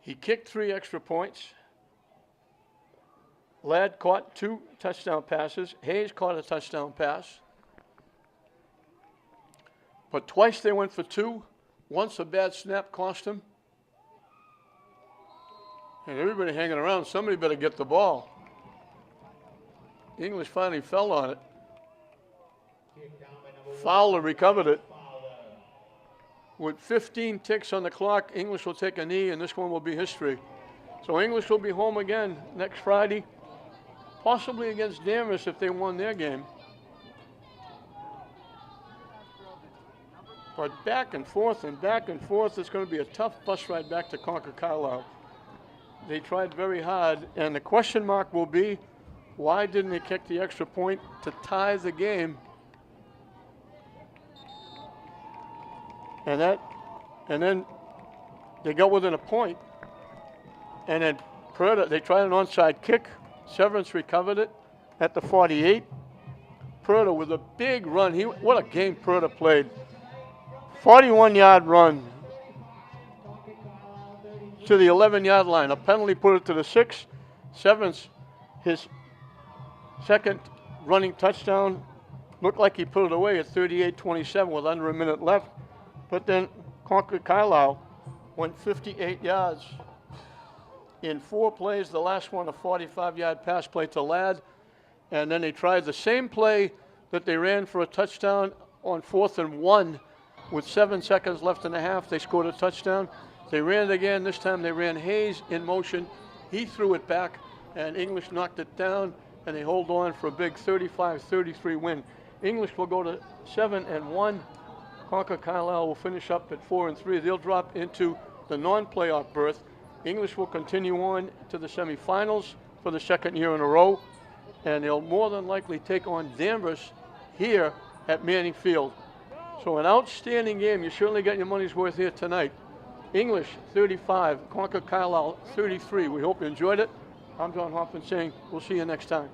He kicked 3 extra points. Ladd caught 2 touchdown passes. Hayes caught a touchdown pass. But twice they went for 2. Once a bad snap cost him. And everybody hanging around, somebody better get the ball. English finally fell on it. Fowler recovered it. With 15 ticks on the clock, English will take a knee, and this one will be history. So English will be home again next Friday, possibly against Danvers if they won their game. But back and forth, it's going to be a tough bus ride back to Concord Carlisle. They tried very hard, and the question mark will be, why didn't they kick the extra point to tie the game? And then they got within a point, and then Purda, they tried an onside kick. Severance recovered it at the 48. Purda with a big run. What a game Purda played. 41-yard run to the 11-yard line. A penalty put it to the 6. Severance, his second running touchdown, looked like he put it away at 38-27 with under a minute left. But then Concord Carlisle went 58 yards in 4 plays. The last one, a 45-yard pass play to Ladd. And then they tried the same play that they ran for a touchdown on 4th and 1 with 7 seconds left in the half. They scored a touchdown. They ran it again. This time they ran Hayes in motion. He threw it back, and English knocked it down, and they hold on for a big 35-33 win. English will go to 7-1. Concord Carlisle will finish up at 4-3. They'll drop into the non-playoff berth. English will continue on to the semifinals for the 2nd year in a row, and they'll more than likely take on Danvers here at Manning Field. So an outstanding game. You certainly got your money's worth here tonight. English 35, Concord Carlisle 33. We hope you enjoyed it. I'm John Hoffman saying we'll see you next time.